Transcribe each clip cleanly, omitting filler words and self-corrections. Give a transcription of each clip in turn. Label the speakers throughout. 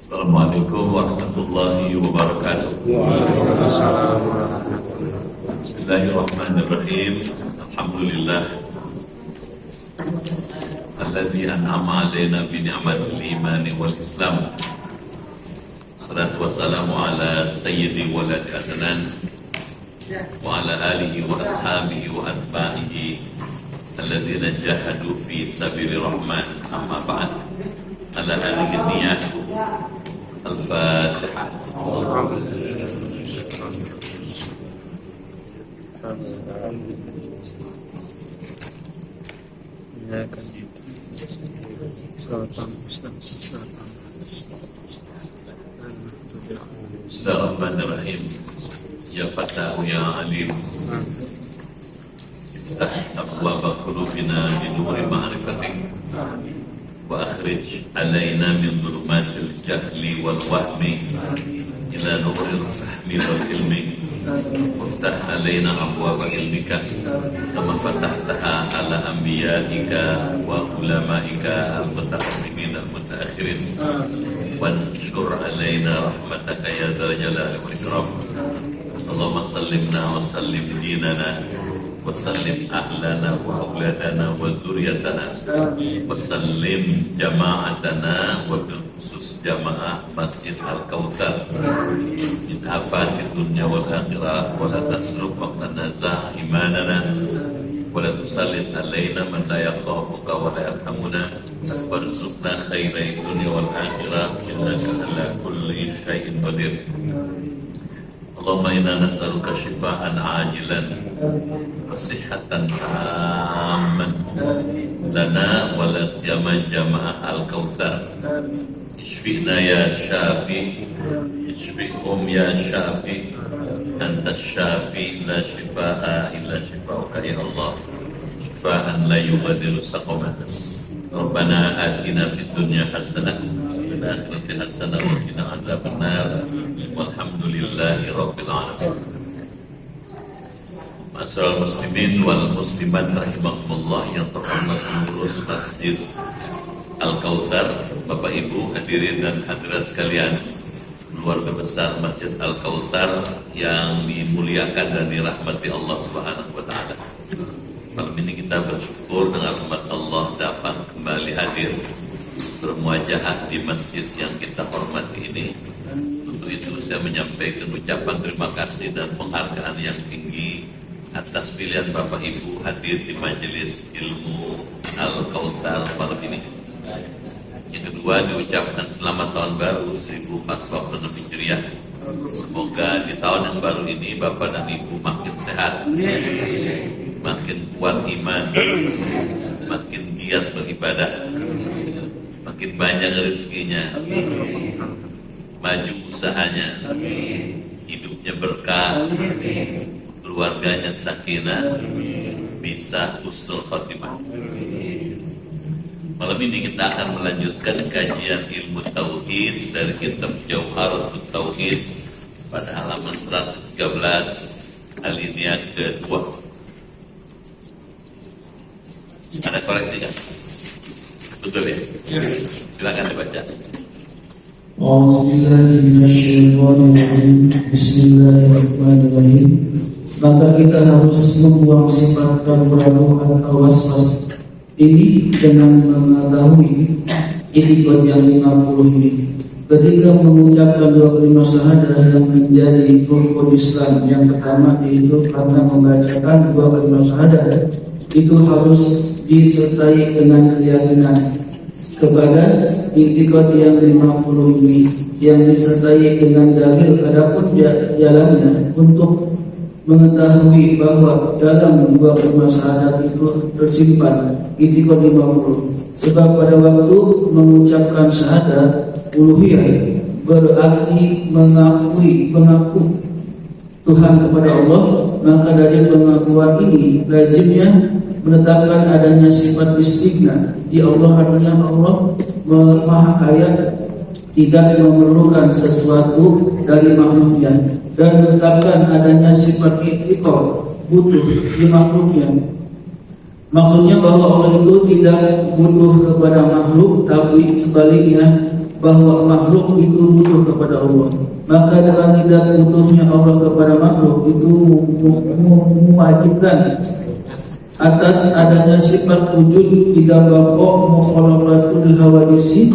Speaker 1: Assalamualaikum warahmatullahi wabarakatuh.
Speaker 2: Waalaikumsalam warahmatullahi wabarakatuh.
Speaker 1: Bismillahirrahmanirrahim. Alhamdulillah alladzi an'ama 'alaina bi ni'matil imani wal islam. Salatu wassalamu ala sayyidi walad adnan wa ala alihi wa ashabihi wa atba'ihi alladzina jahadu fi sabili rahman. Amma ba'd. Ala hadhihi niyah Al-Fatihah. Bismillahirrahmanirrahim. Ya Fatahu ya Alim, iftah abwaba qulubina bi nuri ma'rifatik wa akhrij alaina min dhulumatil jahli wal wahmi ila nuril fahmi wal ilmi waftah alaina abwaba ilmika kama fatahtaha ala anbiya'ika wa ulama'ika al-mutaqaddimin al-mutaakhirin wanshur alaina rahmataka ya dzal jalali wal ikram. Allahumma sallimna wa sallim dinana wa sallim ahlana wa auladana wa dzurriyyatana wa sallim jama'atana wa bil khusus jamaah Masjid Al-Kautsar min afati dunya wal akhirah wa la tasruf waqtana za imanana wa la tusallit alaina man la yakhafuka wa la yarhamuna warzuqna khairai dunya wal akhirah innaka ala kulli syai'in qadir. Allahumma inna nas'aluka shifaan ajilan wa sihhatan tamman lana wa la siyama jamaah Al-Kautsar. Ishfina ya Syafi, ishfihum ya Syafi, anta syafi la shifaa illa shifauka ya Allah, shifaan la yughadiru saqaman. Rabbana atina fid dunya hasanah wa fil akhirati hasanah wa qina adzabannar. Walhamdulillahi rabbil alamin. Ma'asyiral muslimin wal muslimat rahimakumullah yang terhormat pengurus Masjid Al-Kautsar, Bapak Ibu hadirin dan hadirat sekalian, keluarga besar Masjid Al-Kautsar yang dimuliakan dan dirahmati Allah Subhanahu wa taala. Malam ini kita bersyukur dengan rahmat Allah dapat kembali hadir bermuajahah di masjid yang kita hormati ini. Untuk itu saya menyampaikan ucapan terima kasih dan penghargaan yang tinggi atas pilihan Bapak Ibu hadir di majelis ilmu Al-Kautsar malam ini. Yang kedua, diucapkan selamat tahun baru 1446 Hijriah. Semoga di tahun yang baru ini Bapak dan Ibu makin sehat, makin kuat iman, makin giat beribadah, makin banyak rezekinya, maju usahanya, hidupnya berkah, keluarganya sakinah, bisa husnul khotimah. Malam ini kita akan melanjutkan kajian ilmu tauhid dari kitab Jauharatul Tauhid pada halaman 113 alinea kedua. Ada koreksi kan? Betul ya? Silakan dibaca.
Speaker 3: Bismillahirrahmanirrahim. Maka kita harus membuang sifat ragu-ragu atau was-was ini dengan mengetahui itikad yang 50 ini. Ketika mengucapkan dua kalimat syahadah yang menjadi rukun Islam, yang pertama yaitu karena membacakan dua kalimat syahadah itu harus disertai dengan keyakinan kepada itikad yang 50 ini yang disertai dengan dalil. Adapun jalannya untuk mengetahui bahwa dalam dua kalimat syahadat itu tersimpan itikad 50. Sebab pada waktu mengucapkan syahadat uluhiyah berarti mengaku Tuhan kepada Allah, maka dari pengakuan ini lazimnya menetapkan adanya sifat istighna di Allah. Artinya Allah Maha Kaya, tidak memerlukan sesuatu dari makhluknya, dan menetapkan adanya sifat ikhtiqar, butuh di makhluknya. Maksudnya bahwa Allah itu tidak butuh kepada makhluk, tapi sebaliknya bahwa makhluk itu butuh kepada Allah. Maka dengan tidak butuhnya Allah kepada makhluk itu mewajibkan atas adanya sifat wujud tiga pokok mukhalaqatul hawadisi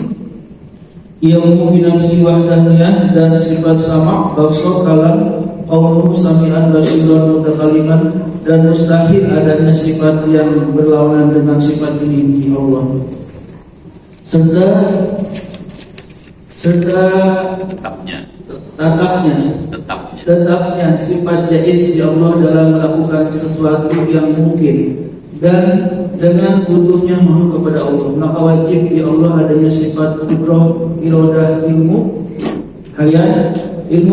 Speaker 3: yang binafsi wahdaniyah dan sifat sama basar kalam qawlu sami'an basiran mutakaliman, dan mustahil adanya sifat yang berlawanan dengan sifat ini di Allah. Serta tetapnya sifat jaiz di Allah dalam melakukan sesuatu yang mungkin, dan dengan butuhnya makhluk kepada Allah, maka wajib di Allah adanya sifat qudrah, iradah, ilmu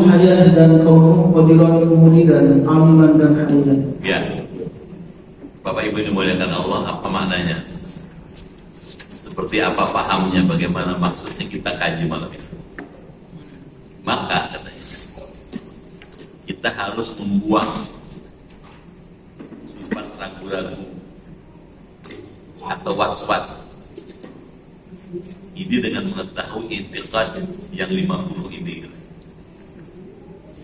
Speaker 3: hayat dan kaunu qadiran muridan aliman dan haliman.
Speaker 1: Ya, Bapak Ibu dimuliakan Allah, apa maknanya? Seperti apa pahamnya, bagaimana maksudnya, kita kaji malam ini. Maka katanya kita harus membuang sifat ragu-ragu atau was-was ini dengan mengetahui i'tiqad yang 50 ini.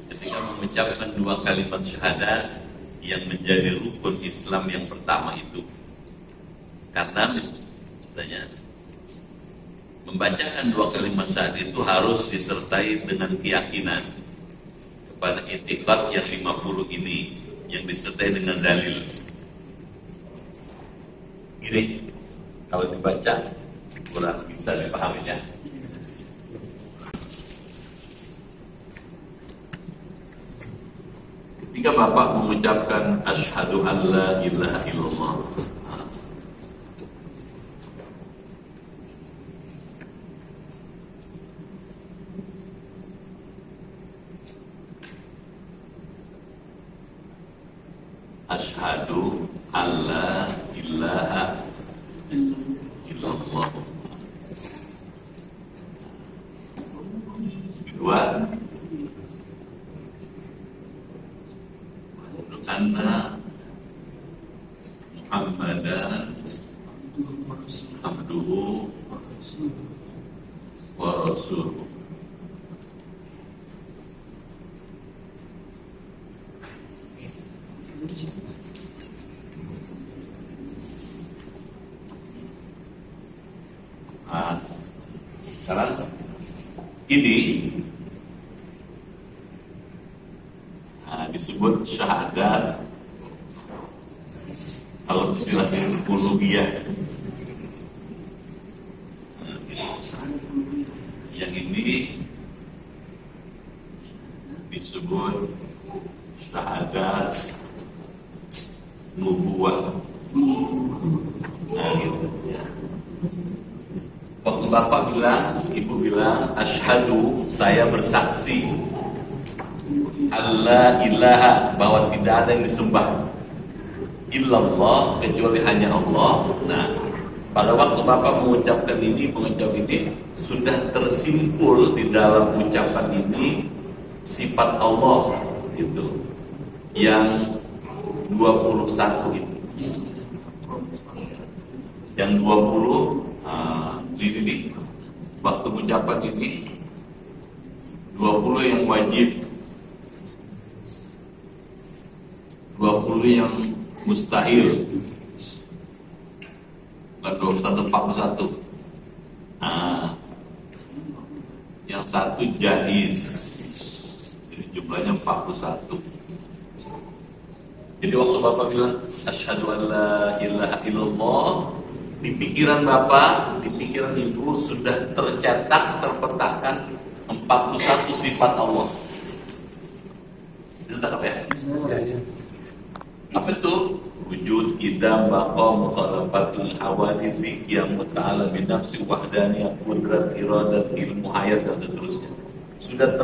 Speaker 1: Ketika mengucapkan dua kalimat syahadat yang menjadi rukun Islam yang pertama itu, karena katanya membacakan dua kalimat syahadat itu harus disertai dengan keyakinan kepada i'tiqad yang 50 ini, yang disertai dengan dalil. Ini kalau dibaca kurang bisa dipahaminya. Ketika Bapak mengucapkan asyhadu an la ilaha illallah, asyhadu an la ilaha illallah. Kedua, anna Muhammadan abduhu wa rasuluh. Sekarang ini disebut syahadat. Kalau istilahnya uluhiyah, yang ini disebut syahadat nubuwah. Gitu. Waktu Bapak bilang, Ibu bilang, asyhadu, saya bersaksi, alla ilaha, bahwa tidak ada yang disembah illallah, kecuali hanya Allah. Nah, pada waktu Bapak mengucapkan ini, sudah tersimpul di dalam ucapan ini sifat Allah gitu, yang 21 itu, yang 20 ini waktu ucapan ini 20 yang wajib, 20 yang mustahil, bukan 21, 41. Yang satu jaiz, jadi jumlahnya 41. Jadi waktu Bapak bilang asyhadu an la ilaha illallah, di pikiran Bapak, di pikiran Ibu sudah tercetak, terpetakan 41 sifat Allah. Itu tak apa ya? Apa itu? Wujud, idam, baqa, mukhalafatul hawadisi, yang ta'ala binafsi wahdaniyah, qudrat, iradat, ilmu hayat, dan seterusnya. Sudah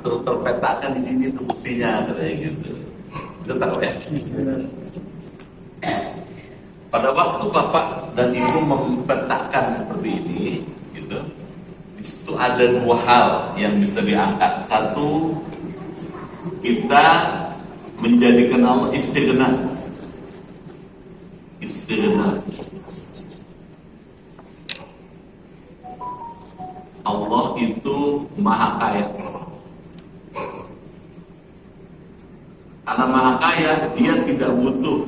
Speaker 1: terpetakan di sini tuh mestinya kayak gitu. Itu tak apa ya? Pada waktu Bapak dan Ibu mempetakan seperti ini, gitu, di situ ada dua hal yang bisa diangkat. Satu, kita menjadikan Allah istighna. Allah itu maha kaya. Karena maha kaya, dia tidak butuh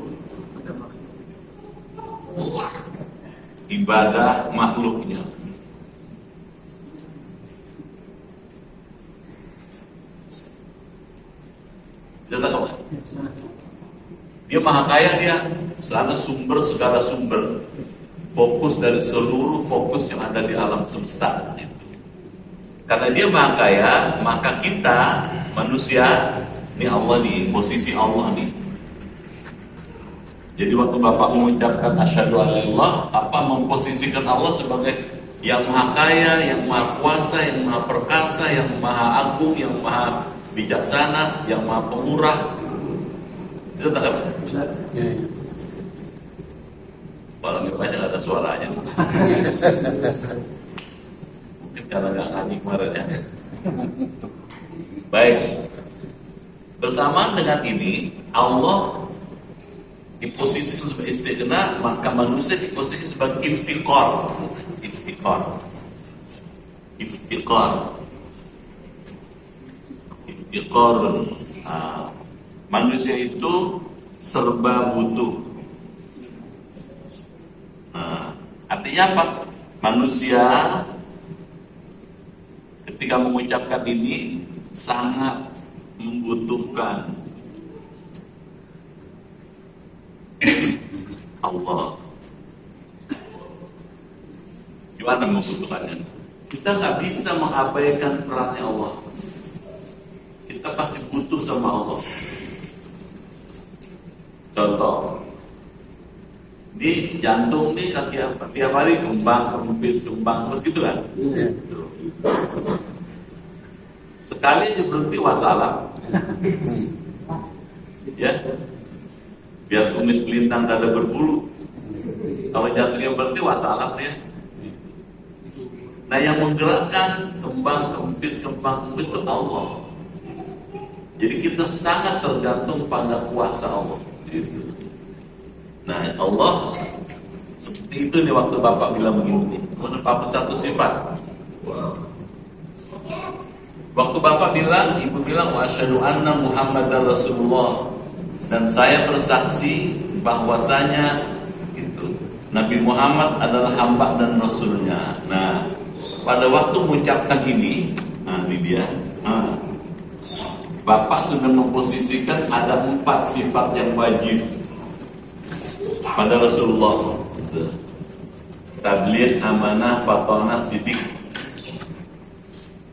Speaker 1: ibadah makhluknya. Bisa tak kamu? Dia maha kaya, dia selalu sumber segala sumber, fokus dari seluruh fokus yang ada di alam semesta. Karena dia maha kaya, maka kita manusia, ini Allah nih, posisi Allah nih. Jadi waktu Bapak mengucapkan asyhadu an la ilallah, apa memposisikan Allah sebagai yang maha kaya, yang maha kuasa, yang maha perkasa, yang maha agung, yang maha bijaksana, yang maha pemurah. Bisa tak? Paling banyak ada suaranya. Mungkin karena nggak ngaji kemarin ya. Baik. Bersamaan dengan ini, Allah diposisikan sebagai istighna, maka manusia diposisikan sebagai iftiqar. Iftiqar. Iftiqar. Iftiqar. Manusia itu serba butuh. Artinya apa? Manusia ketika mengucapkan ini sangat membutuhkan Allah. Gimana membutuhkannya? Kita nggak bisa mengabaikan perannya Allah. Kita pasti butuh sama Allah. Contoh, di jantung nih tiap hari kembang, begitu kan? Sekali aja berhenti wassalam. Ya, biar kumis pelintang dada berbulu. Kalau jantungnya berhenti wassalam ya. Nah, yang menggerakkan kembang kempis itu Allah. Jadi kita sangat tergantung pada kuasa Allah. Nah, Allah seperti itu nih waktu Bapak bilang begini. Menepati satu sifat. Waktu Bapak bilang, Ibu bilang wa asyhadu anna Muhammadar Rasulullah, dan saya bersaksi bahwasanya itu Nabi Muhammad adalah hamba dan rasulnya. Nah, pada waktu mengucapkan ini, ini dia. Bapak sudah memposisikan ada 4 sifat yang wajib pada Rasulullah. Tabligh, amanah, fatonah, sidik.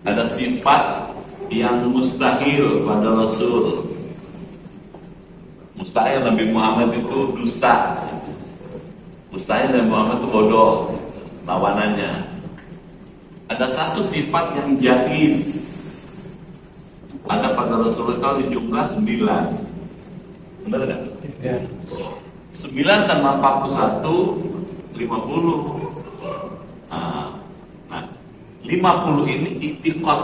Speaker 1: Ada sifat yang mustahil pada Rasul. Mustahil Nabi Muhammad itu dusta. Mustahil Nabi Muhammad itu bodoh, lawanannya. Ada satu sifat yang jaiz. Ada pada Rasulullah kalau jumlah 9. Benar enggak? Ya. 9 tambah 41 50. Nah, 50 ini i'tiqad.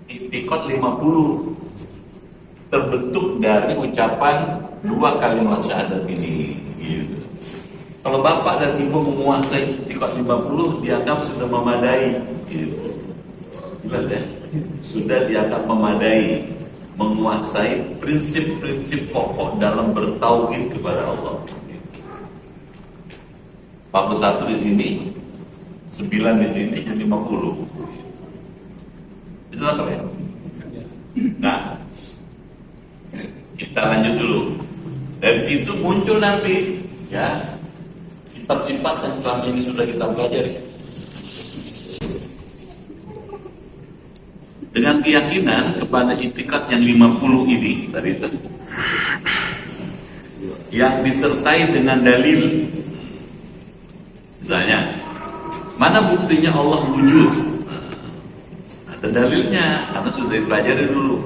Speaker 1: I'tiqad 50 terbentuk dari ucapan 2 kalimat syahadat ini. Gitu. Kalau Bapak dan Ibu menguasai i'tiqad 50, dianggap sudah memadai. Gitu. Jelas ya? Sudah dianggap memadai, menguasai prinsip-prinsip pokok dalam bertauhid kepada Allah. 41 di sini, 9 di sini, jadi 50. Bisa tak ya? Nah, kita lanjut dulu. Dari situ muncul nanti, ya, sifat-sifat yang selama ini sudah kita pelajari. Dengan keyakinan kepada i'tiqad yang 50 ini tadi itu, yang disertai dengan dalil. Misalnya, mana buktinya Allah wujud? Ada dalilnya, karena sudah dipelajari dulu.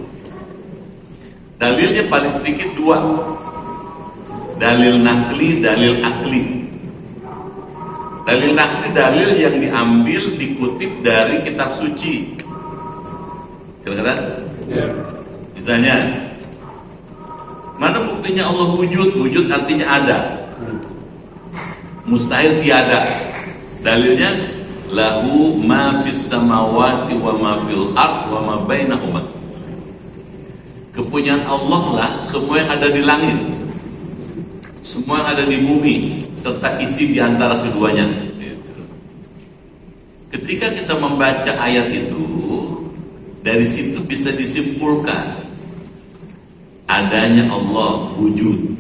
Speaker 1: Dalilnya paling sedikit 2. Dalil nakli, dalil akli. Dalil nakli, dalil yang diambil, dikutip dari kitab suci. Kira-kira? Ya. Misalnya, mana buktinya Allah wujud? Wujud artinya ada. Mustahil tiada. Dalilnya lahu ma fis samawati wa ma fil ard wa ma bainahuma. Kepunyaan Allah lah semua yang ada di langit, semua yang ada di bumi, serta isi di antara keduanya. Ketika kita membaca ayat itu, dari situ bisa disimpulkan adanya Allah wujud.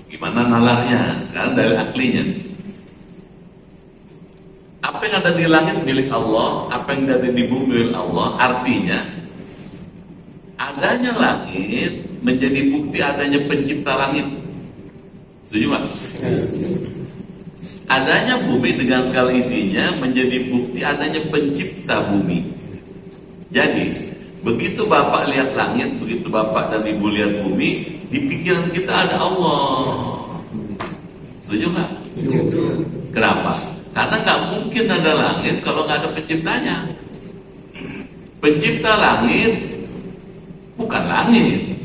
Speaker 1: Gimana nalarnya? Sekarang dari aklinya. Apa yang ada di langit milik Allah, apa yang ada di bumi milik Allah. Artinya adanya langit menjadi bukti adanya pencipta langit. Setuju nggak? Adanya bumi dengan segala isinya menjadi bukti adanya pencipta bumi. Jadi begitu Bapak lihat langit, begitu Bapak dan Ibu lihat bumi, di pikiran kita ada Allah. Setuju nggak? Kenapa? Karena nggak mungkin ada langit kalau nggak ada penciptanya. Pencipta langit bukan langit.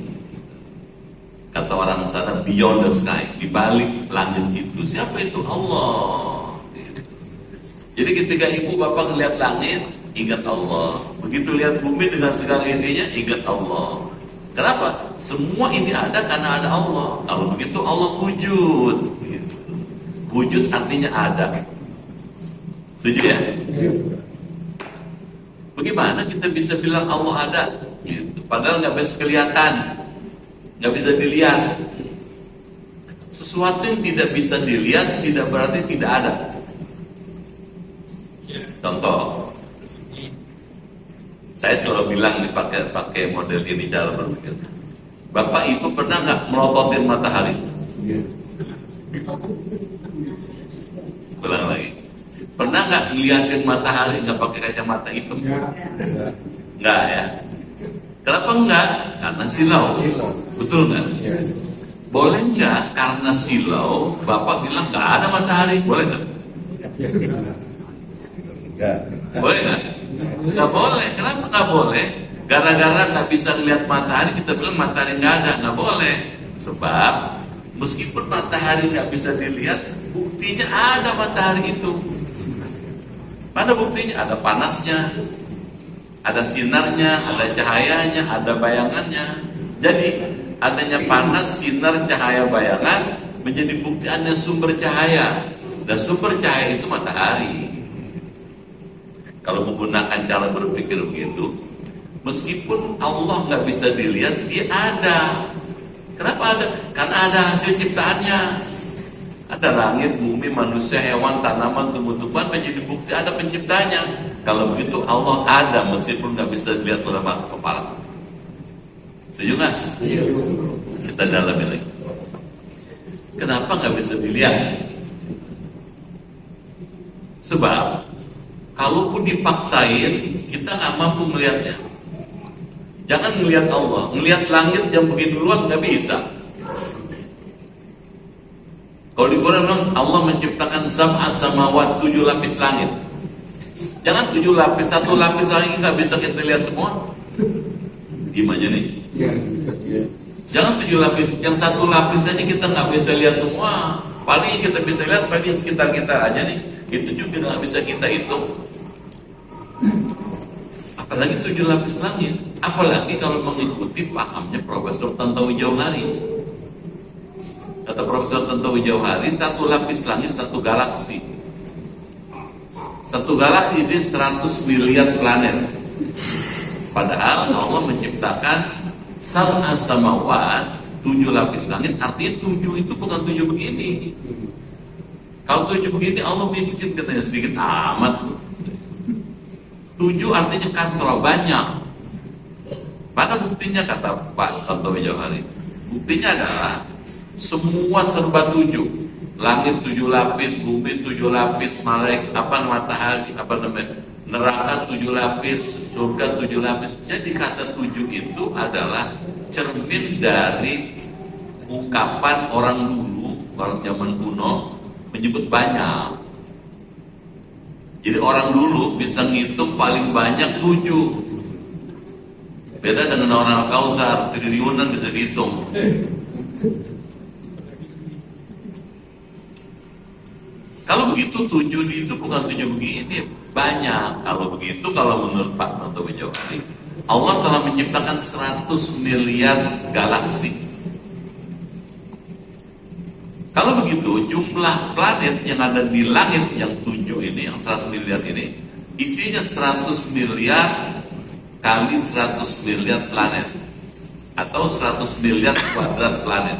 Speaker 1: Kata orang sana, beyond the sky, di balik langit itu. Siapa itu? Allah. Jadi ketika ibu bapak ngeliat langit, ingat Allah. Begitu lihat bumi dengan segala isinya, ingat Allah. Kenapa? Semua ini ada karena ada Allah. Kalau begitu Allah wujud. Wujud artinya ada. Setuju ya? Bagaimana kita bisa bilang Allah ada? Padahal nggak bisa kelihatan, nggak bisa dilihat. Sesuatu yang tidak bisa dilihat tidak berarti tidak ada. Contoh, saya selalu bilang nih pakai model ini cara berpikir. Bapak ibu pernah nggak melototin matahari? Ulang lagi. Pernah nggak ngeliatin matahari nggak pakai kacamata hitam? Nggak ya. Kenapa enggak? Karena silau. Betul nggak? Boleh nggak karena silau Bapak bilang nggak ada matahari? Boleh nggak? Boleh nggak? Nggak boleh. Kenapa nggak boleh? Gara-gara nggak bisa lihat matahari kita bilang matahari nggak ada. Nggak boleh. Sebab meskipun matahari nggak bisa dilihat, buktinya ada matahari itu. Mana buktinya? Ada panasnya, ada sinarnya, ada cahayanya, ada bayangannya. Jadi adanya panas, sinar, cahaya, bayangan menjadi bukti adanya sumber cahaya. Dan sumber cahaya itu matahari. Kalau menggunakan cara berpikir begitu, meskipun Allah nggak bisa dilihat, dia ada. Kenapa ada? Karena ada hasil ciptaannya. Ada langit, bumi, manusia, hewan, tanaman, tumbuh-tumbuhan menjadi bukti ada penciptanya. Kalau begitu Allah ada meskipun nggak bisa dilihat oleh mata kepala. Setuju nggak? Kita dalami lagi. Kenapa nggak bisa dilihat? Sebab kalaupun dipaksain kita nggak mampu melihatnya. Jangan melihat Allah, melihat langit yang begitu luas nggak bisa. Kalau di Quran memang Allah menciptakan sab'a samawat, 7 lapis langit. Jangan 7 lapis, 1 lapis lagi nggak bisa kita lihat semua. Gimana nih? Jangan 7 lapis, yang 1 lapis aja kita nggak bisa lihat semua. Paling kita bisa lihat paling sekitar kita aja nih. Itu juga nggak bisa kita hitung. Apalagi 7 lapis langit. Apalagi kalau mengikuti pahamnya Profesor Tantowi Jauhari. Kata Profesor Tantowi Jauhari, 1 lapis langit 1 galaksi. 1 galaksi isi 100 miliar planet. Padahal Allah menciptakan sab'a samawat, 7 lapis langit. Artinya 7 itu bukan 7 begini. Kalau 7 begini Allah miskin katanya, sedikit amat. 7 artinya kasrah, banyak. Mana buktinya kata Pak Tantowi Jauhari? Buktinya adalah semua serba 7. Langit 7 lapis, bumi 7 lapis, matahari, neraka 7 lapis, surga 7 lapis. Jadi kata 7 itu adalah cermin dari ungkapan orang dulu, orang zaman kuno menyebut banyak. Jadi orang dulu bisa ngitung paling banyak 7. Beda dengan orang Kautsar, triliunan bisa dihitung. Kalau begitu 7 itu bukan 7 begini, banyak. Kalau begitu, kalau menurut Pak Noto Wijawari, Allah telah menciptakan 100 miliar galaksi. Kalau begitu, jumlah planet yang ada di langit yang 7 ini, yang 100 miliar ini, isinya 100 miliar kali 100 miliar planet, atau 100 miliar kuadrat planet.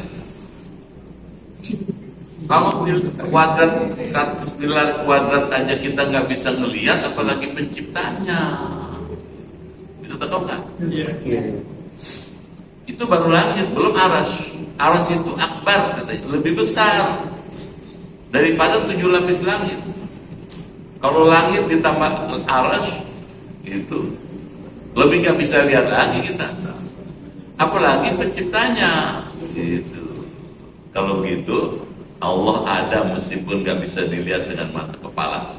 Speaker 1: Kalau kuadrat 100 miliar kuadrat aja kita nggak bisa ngelihat, apalagi penciptanya. Bisa tahu nggak? Itu baru langit, belum aras. Aras itu akbar, katanya, lebih besar daripada 7 lapis langit. Kalau langit ditambah aras, itu lebih nggak bisa lihat lagi kita. Apalagi penciptanya. Gitu. Kalau begitu, Allah ada meskipun nggak bisa dilihat dengan mata kepala.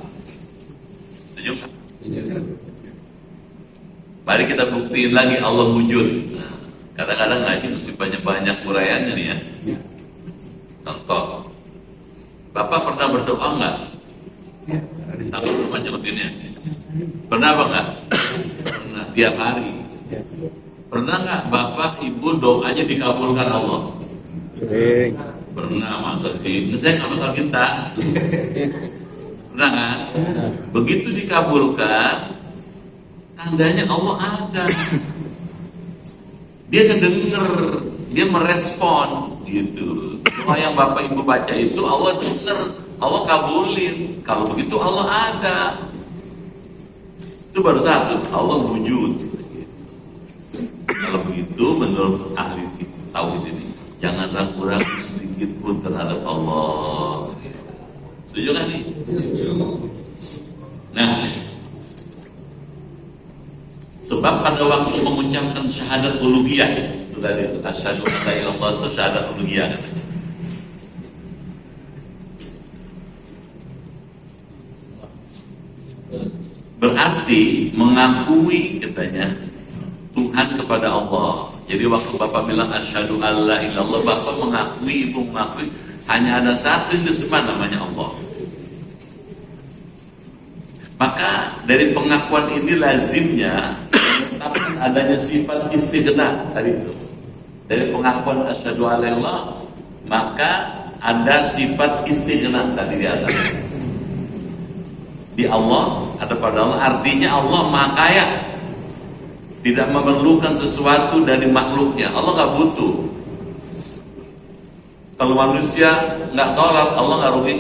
Speaker 1: Setuju nggak? Mari kita buktiin lagi Allah wujud. Nah, kadang-kadang ngaji mesti banyak uraiannya nih ya. Contoh, Bapak pernah berdoa nggak? Aku cuma nyebutinnya. Pernah apa nggak? Pernah, tiap hari. Pernah nggak Bapak Ibu doanya dikabulkan Allah?
Speaker 2: Sering.
Speaker 1: Pernah, masa sih? Saya nggak bakal minta. Pernah kan? Begitu dikabulkan, tandanya Allah ada. Dia ngedenger, dia merespon, gitu. Doa yang Bapak Ibu baca itu Allah denger, Allah kabulin. Kalau begitu Allah ada. Itu baru satu, Allah wujud. Kalau begitu menurut ahli tauhid ini, jangan ragu-ragu sedikit pun terhadap Allah. Setuju kan nih? Nah, sebab pada waktu mengucapkan syahadat uluhiyah, itu tadi itu asyhadu an la ilaha illallah, itu syahadat uluhiyah. Berarti mengakui katanya Tuhan kepada Allah. Jadi waktu Bapak bilang asyhadu an la ilaha illallah, Bapak mengakui, Ibu mengakui hanya ada satu yang disembah, namanya Allah. Maka dari pengakuan ini lazimnya menetapkan adanya sifat istighna tadi itu. Dari pengakuan asyhadu an la ilaha illallah, maka ada sifat istighna tadi di atas. Di Allah, ada pada Allah, artinya Allah Maha Kaya, tidak memerlukan sesuatu dari makhluknya. Allah nggak butuh. Kalau manusia nggak sholat, Allah nggak rugi.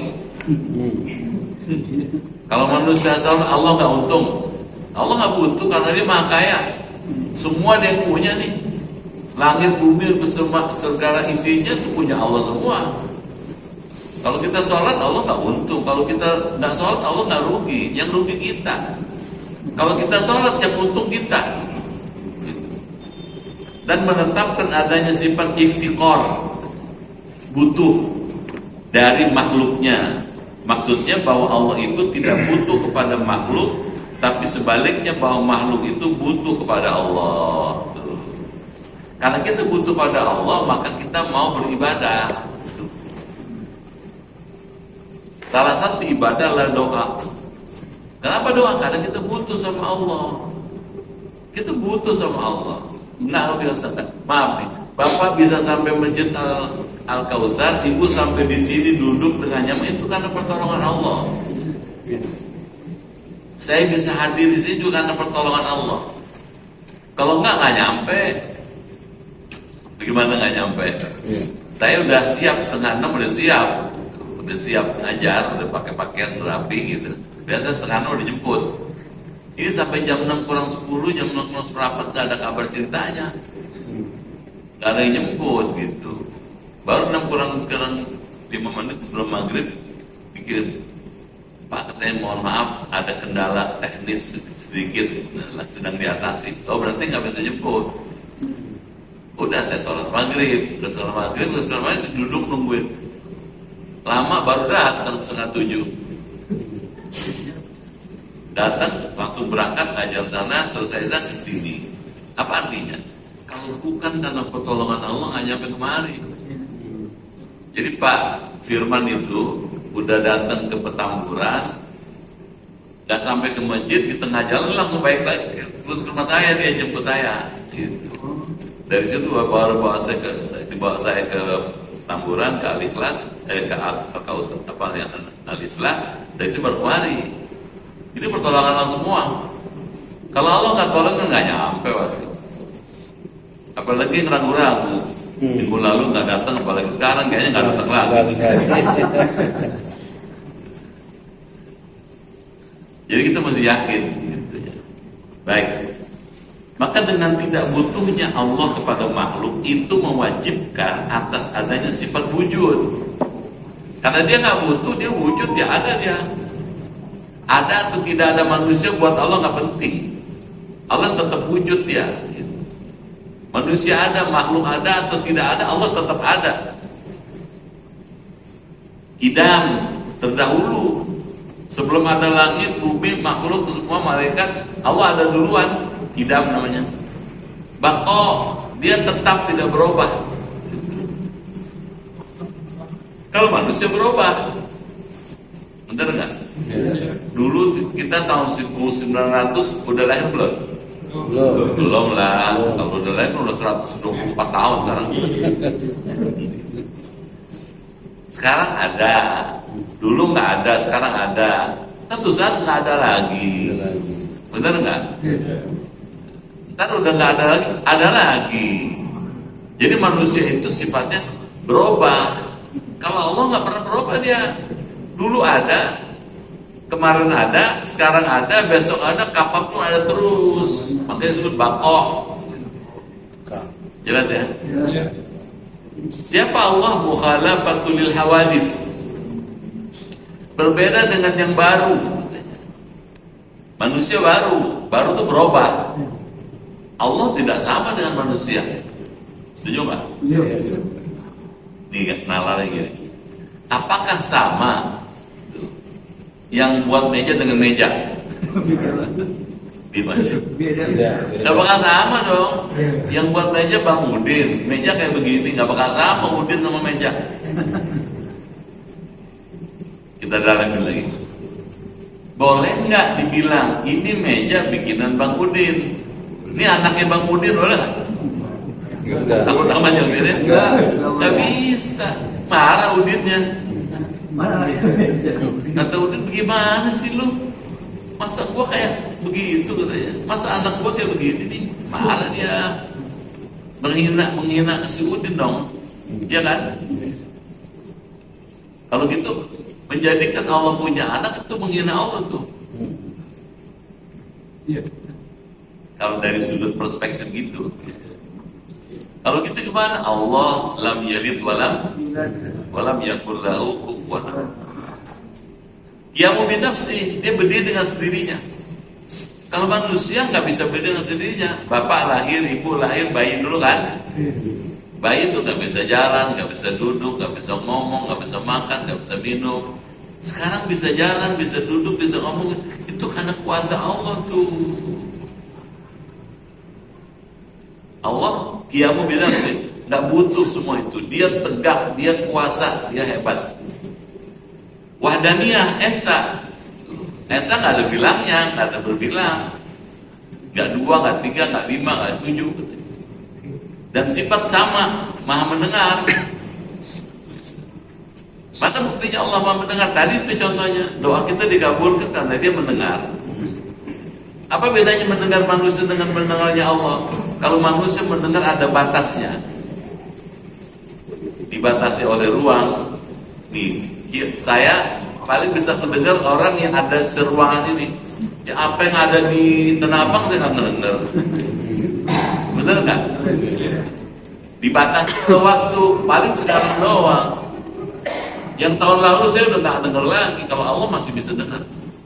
Speaker 1: Kalau manusia sholat, Allah nggak untung. Allah nggak butuh karena dia Maha Kaya. Semua dia punya nih. Langit, bumi, segala isinya itu punya Allah semua. Kalau kita sholat, Allah nggak untung. Kalau kita nggak sholat, Allah nggak rugi. Yang rugi kita. Kalau kita sholat, yang untung kita. Dan menetapkan adanya sifat iftiqor, butuh dari makhluknya. Maksudnya bahwa Allah itu tidak butuh kepada makhluk, tapi sebaliknya bahwa makhluk itu butuh kepada Allah. Karena kita butuh pada Allah, maka kita mau beribadah. Salah satu ibadah adalah doa. Kenapa doa? Karena kita butuh sama Allah. Kita butuh sama Allah. Nggak dirasakan. Maaf nih, Bapak bisa sampai masjid Al-Kautsar, Ibu sampai di sini duduk dengan nyaman, itu karena pertolongan Allah. Saya bisa hadir di sini juga karena pertolongan Allah. Kalau nggak nyampe. Bagaimana nggak nyampe? Saya udah siap, 5:30 udah siap ngajar, udah pakai pakaian rapi gitu. Biasa 5:30 udah jemput. Ini sampai jam 6 kurang 10, jam 6 kurang 1/4 gak ada kabar ceritanya. Gak ada yang jemput gitu. Baru 6 kurang 5 menit sebelum maghrib dikirim, Pak katanya mohon maaf ada kendala teknis sedikit, sedang diatasi. Oh berarti gak bisa jemput. Udah saya sholat maghrib, duduk nungguin. Lama baru datang 6:30. Datang langsung berangkat ngajar sana, selesai ke sini. Apa artinya? Kalau bukan karena pertolongan Allah nggak nyampe kemari. Jadi Pak Firman itu udah datang ke Petamburan, nggak sampai ke masjid, di tengah jalan langsung baik lagi terus ke rumah saya, dia jemput saya gitu. Dari situ dibawa saya ke Tamburan, ke Al-Ikhlas, ke Al-Islah. Dari situ baru kemari. Ini pertolongan semua. Kalau Allah nggak tolong kan nggak nyampe pasti. Apalagi yang ragu-ragu. Minggu lalu nggak datang, apalagi sekarang kayaknya nggak datang lagi. Jadi kita mesti yakin. Gitu ya. Baik. Maka dengan tidak butuhnya Allah kepada makhluk itu mewajibkan atas adanya sifat wujud. Karena dia nggak butuh, dia wujud, dia ada dia. Ada atau tidak ada manusia buat Allah nggak penting. Allah tetap wujud dia. Manusia ada, makhluk ada atau tidak ada, Allah tetap ada. Idam, terdahulu. Sebelum ada langit, bumi, makhluk, semua malaikat, Allah ada duluan. Idam namanya. Bako, dia tetap tidak berubah. Kalau manusia berubah, benar nggak? Dulu kita tahun 1900 udah lahir belum? Belum lah. Kalau udah lahir udah 124 tahun sekarang. Sekarang ada. Dulu nggak ada, sekarang ada. Satu saat nggak ada lagi. Benar nggak? Ntar udah nggak ada lagi. Jadi manusia itu sifatnya berubah. Kalau Allah nggak pernah berubah dia. Dulu ada, kemarin ada, sekarang ada, besok ada, kapanpun ada terus. Makanya disebut bakoh. Jelas ya? Siapa Allah? Mukhalafatul lil hawadith. Berbeda dengan yang baru. Manusia baru itu berubah. Allah tidak sama dengan manusia. Setuju nggak? Nih nalar lagi. Apakah sama yang buat meja dengan meja? Gimana? Nggak bakal sama dong. Yang buat meja Bang Udin, meja kayak begini, nggak bakal sama Udin sama meja. Kita dalamin lagi. Boleh nggak dibilang ini meja bikinan Bang Udin? Ini anaknya Bang Udin, boleh nggak? Takut sama Udin? Nggak bisa. Marah Udinnya. Kata Udin, bagaimana sih lu? Masa gua kayak begitu katanya. Masa anak gua kayak begini nih? Marah dia. Menghina si Udin dong. Iya kan? Kalau gitu menjadikan Allah punya anak itu menghina Allah tuh. Kalau dari sudut perspektif gitu. Kalau gitu gimana? Allah lam yalid walam yakul lahu kufuwan ahad. Qiyamu bi nafsi, dia berdiri dengan sendirinya. Kalau manusia nggak bisa berdiri dengan sendirinya. Bapak lahir, ibu lahir, bayi dulu kan? Bayi itu nggak bisa jalan, nggak bisa duduk, nggak bisa ngomong, nggak bisa makan, nggak bisa minum. Sekarang bisa jalan, bisa duduk, bisa ngomong. Itu karena kuasa Allah tuh. Allah qiyamu bi nafsi, nggak butuh semua itu. Dia tegak, dia kuasa, dia hebat. Wahdaniyah, Esa nggak ada bilangnya, nggak ada berbilang, nggak 2, nggak 3, nggak 5, nggak 7. Dan sifat sama, maha mendengar. Mana buktinya Allah maha mendengar? Tadi itu contohnya, doa kita dikabulkan karena dia mendengar. Apa bedanya mendengar manusia dengan mendengarnya Allah? Kalau manusia mendengar ada batasnya, dibatasi oleh ruang. Nih, saya paling bisa mendengar orang yang ada seruangan ini. Ya, apa yang ada di Tanah Abang saya nggak mendengar. Bener nggak? Dibatasi oleh waktu, paling sekarang doang. Yang tahun lalu saya udah nggak dengar lagi. Kalau Allah masih bisa dengar,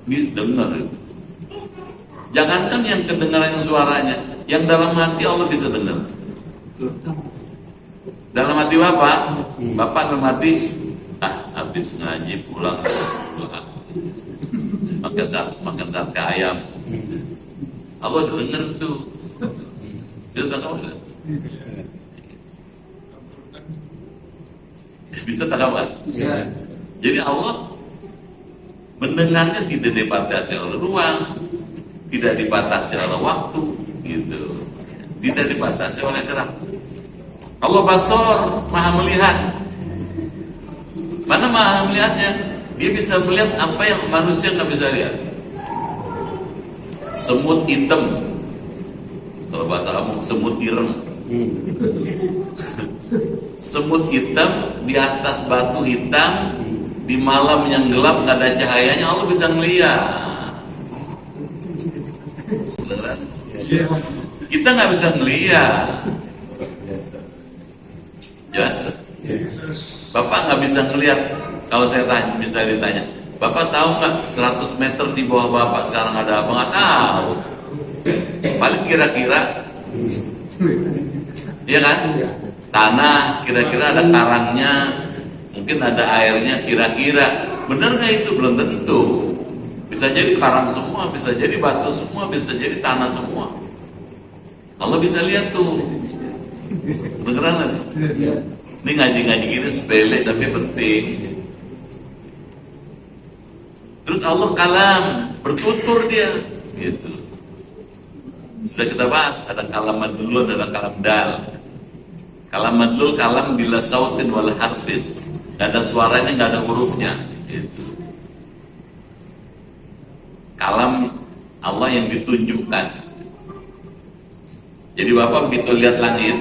Speaker 1: bisa dengar itu. Jangankan yang kedengaran yang suaranya, yang dalam hati Allah bisa dengar. Dalam hati Bapak dalam hati, habis ngaji pulang makan sate ayam. Allah udah denger tuh. Dia tahu nggak? Bisa tanggapan? Jadi Allah Mendengarnya tidak dibatasi oleh ruang, tidak dibatasi oleh waktu, gitu. Tidak dibatasi oleh gerak. Allah Basor, maha melihat. Mana maha melihatnya? Dia bisa melihat apa yang manusia nggak bisa lihat. Semut hitam, kalau bahasa kamu semut ireng. Semut hitam di atas batu hitam, di malam yang gelap nggak ada cahayanya, Allah bisa ngeliat. Beneran? Kita nggak bisa ngeliat. Jelas? Bapak nggak bisa ngeliat. Kalau saya tanya, misalnya ditanya, Bapak tahu nggak 100 meter di bawah Bapak sekarang ada apa? Nggak tahu. Paling kira-kira, iya kan? Tanah, kira-kira ada karangnya, mungkin ada airnya, kira-kira. Benar nggak itu? Belum tentu. Bisa jadi karang semua, bisa jadi batu semua, bisa jadi tanah semua. Allah bisa lihat tuh. Beneran kan? Ini ngaji-ngaji gini sepele tapi penting. Terus Allah kalam, bertutur dia, gitu. Sudah kita bahas, ada kalam madlul, ada kalam dal. Kalam madlul, kalam bila sautin wal harfin, nggak ada suaranya, nggak ada hurufnya, gitu. Kalam Allah yang ditunjukkan. Jadi Bapak begitu lihat langit,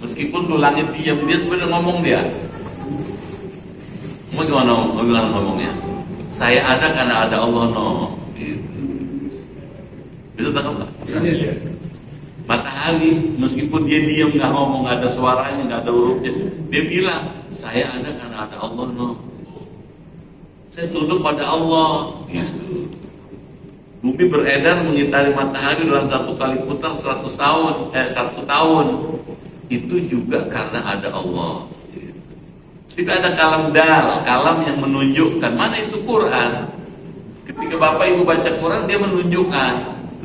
Speaker 1: meskipun tuh langit diam, dia sebenarnya ngomong dia. Mau gimana ngomongnya? Saya ada karena ada Allah, no. Gitu. Bisa tangkap nggak? Matahari, meskipun dia diam, nggak ngomong, nggak ada suaranya, nggak ada hurufnya, dia bilang, saya ada karena ada Allah, no. Saya tunduk pada Allah. Gitu. Bumi beredar mengitari matahari dalam satu kali putar 100 tahun, 1 tahun. Itu juga karena ada Allah. Tidak ada kalam dal, kalam yang menunjukkan. Mana itu Quran? Ketika Bapak Ibu baca Quran, dia menunjukkan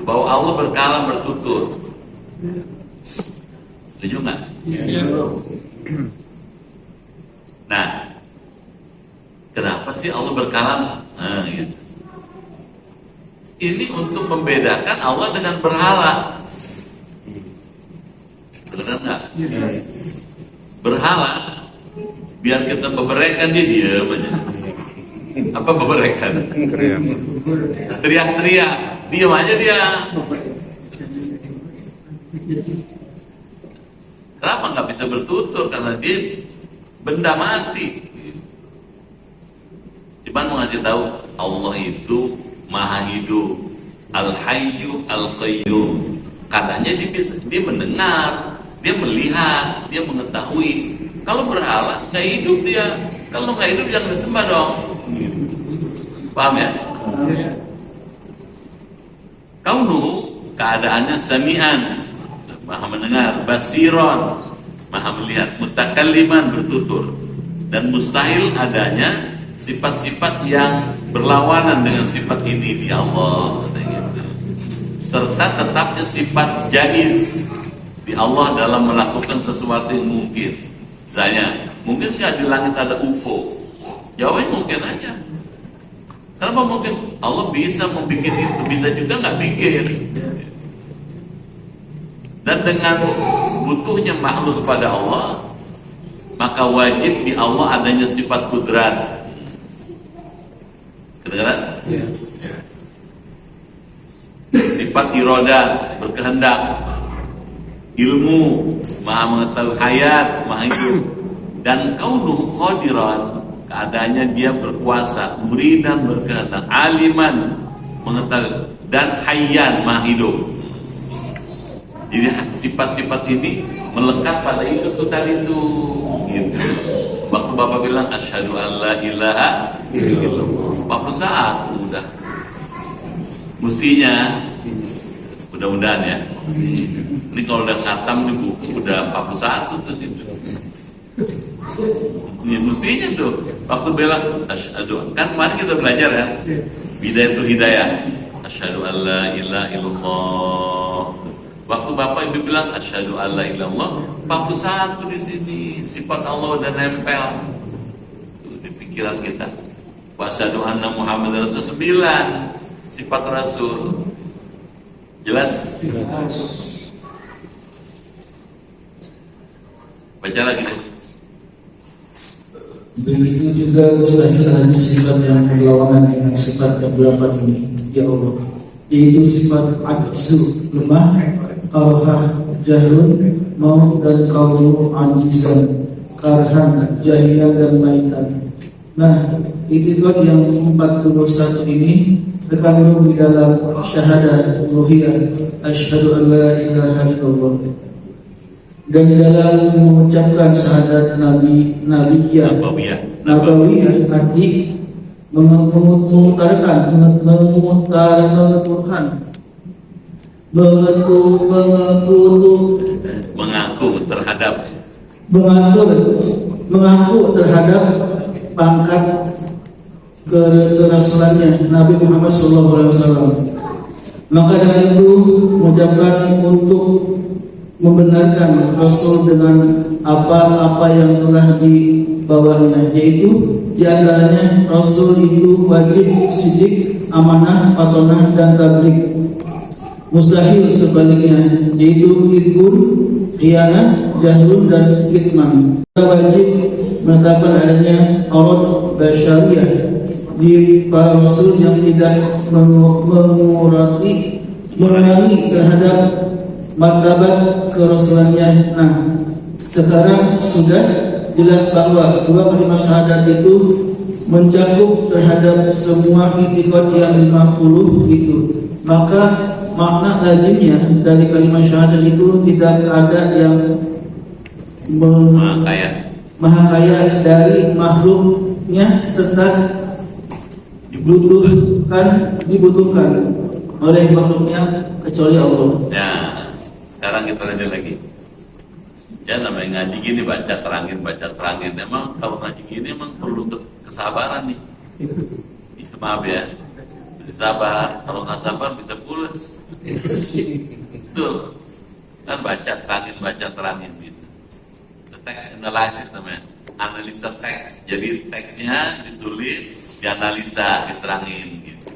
Speaker 1: bahwa Allah berkalam, bertutur. Setuju nggak?
Speaker 2: Ya.
Speaker 1: Nah, kenapa sih Allah berkalam? Nah, gitu. Ini untuk membedakan Allah dengan berhala. Benar nggak? Berhala, biar kita beberekan dia diam aja. Apa beberekan? Teriak-teriak, diam aja dia. Kenapa nggak bisa bertutur? Karena dia benda mati. Cuman mau ngasih tahu, Allah itu Maha hidup, Al-Hayyu Al-Qayyum. Kadangnya dia mendengar, dia melihat, dia mengetahui. Kalau berhala nggak hidup dia. Kalau nggak hidup jangan disembah dong. Paham ya? Kaunuhu, keadaannya sami'an, maha mendengar, basiron, maha melihat, mutakalliman, bertutur. Dan mustahil adanya sifat-sifat yang berlawanan dengan sifat ini di Allah, gitu. Serta tetapnya sifat jaiz di Allah dalam melakukan sesuatu yang mungkin. Misalnya, mungkin nggak di langit ada UFO? Jawabnya mungkin aja. Kenapa mungkin? Allah bisa membuat itu, bisa juga nggak bikin. Dan dengan butuhnya makhluk kepada Allah, maka wajib di Allah adanya sifat kudrat. Kedengaran?
Speaker 2: Ya.
Speaker 1: Sifat iroda, berkehendak. Ilmu, maha mengetahui, hayat, maha hidup. Dan kaunuhu qadiran, keadaannya dia berkuasa, muridan, berkehendak, aliman, mengetahui, dan hayyan, maha hidup. Jadi sifat-sifat ini melekat pada itu tuh tadi itu, gitu. Waktu Bapak bilang asyhadu an la ilaha illallah, 40 saat udah. Mestinya, mudah-mudahan ya. Ini kalau udah khatam di buku udah 41 tuh sih. Ya, mestinya tuh waktu bilang asyhadu, kan kemarin kita belajar ya, bidayatul hidayah, asyhadu an la ilaha illallah. Waktu Bapak Ibu bilang asyhadu an la ilaha illallah, 41 di sini sifat Allah udah nempel tuh di pikiran kita. Wa asyhadu anna Muhammadar Rasul. 9 sifat Rasul. Jelas? Baca lagi deh.
Speaker 3: Begitu juga mustahil ada sifat yang berlawanan dengan sifat yang berlapan ini, ya Allah, yaitu sifat ajzu, lemah, karahah, jahlun, maut dan kaunu, ajizan, karhan, jahilan dan maitan. Nah, itikad yang 41 ini terkandung di dalam syahadat uluhiyah, asyhadu an la ilaha illallah. Dan di dalam mengucapkan syahadat nabawiyah arti mengutarakan mengaku terhadap pangkat kerasulannya Nabi Muhammad SAW. Maka dengan itu mengucapkan untuk membenarkan Rasul dengan apa-apa yang telah dibawanya, yaitu diantaranya Rasul itu wajib sidik, amanah, fatonah dan tabligh. Mustahil sebaliknya, yaitu kibun, khianah, jahlun dan kitman. Wajib menetapkan adanya aurat basyariyah di para Rasul yang tidak mengurangi terhadap martabat kerasulannya. Nah, sekarang sudah jelas bahwa dua kalimat syahadat itu mencakup terhadap semua itikad yang 50 itu. Maka makna lazimnya dari kalimat syahadat itu tidak ada yang maha kaya dari makhluknya serta dibutuhkan oleh makhluknya kecuali Allah.
Speaker 1: Ya. Sekarang kita lanjut lagi. Ya namanya ngaji gini baca terangin. Emang kalau ngaji gini emang perlu kesabaran nih. Maaf ya, bisa sabar. Kalau nggak sabar bisa pulas. Betul. Kan baca terangin gitu. Teks analisis namanya. Analisa teks. Jadi teksnya ditulis, dianalisa, diterangin gitu.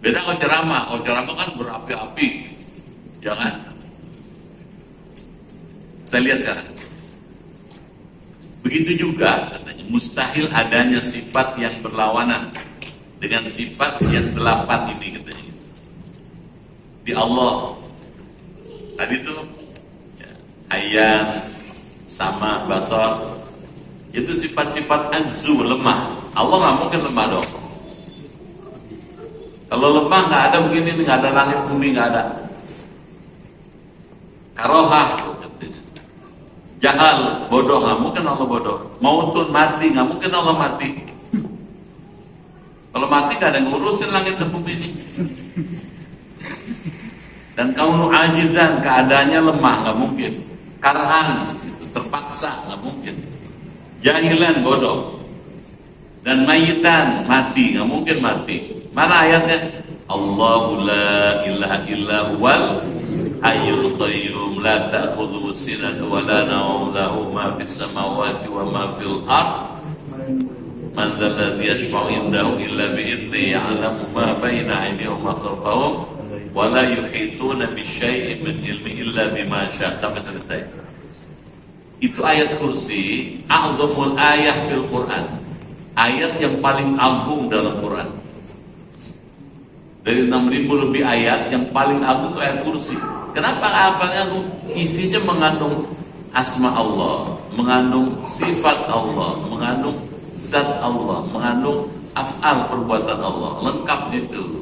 Speaker 1: Beda kalau ceramah kan berapi-api. Jangan. Kita lihat sekarang. Begitu juga katanya mustahil adanya sifat yang berlawanan dengan sifat yang 8 ini katanya. Di Allah tadi tuh ya, ayam, sama, basar, itu sifat-sifat azzu, lemah. Allah nggak mungkin lemah dong. Kalau lemah nggak ada begini, nggak ada langit bumi, nggak ada. Karohah, jahal, bodoh, nggak mungkin Allah bodoh. Mautun, mati, nggak mungkin Allah mati. Kalau mati nggak ada yang ngurusin langit dan bumi ini. Dan kaunu ajizan, keadaannya lemah, nggak mungkin. Karhan, terpaksa, nggak mungkin. Jahilan, bodoh. Dan mayitan, mati, nggak mungkin mati. Mana ayatnya? Allahu la ilaha illa huwal hayyul qayyum la ta'khudhuhu sinatun wa la nawm lahu ma fis samawati wa ma fil ard man dzal ladzi yashfa'u indahu illa bi idzni ya'lamu ma baina aydihim wa ma khalfahum wa la yuhituna bi syai'in min ilmi illa bima syaa'. Sampai selesai. Itu ayat kursi, a'zamul ayah fil Quran. Ayat yang paling agung dalam Quran. Dari 6.000 lebih ayat, yang paling agung itu ayat kursi. Kenapa paling agung? Isinya mengandung asma Allah, mengandung sifat Allah, mengandung zat Allah, mengandung af'al perbuatan Allah, lengkap situ.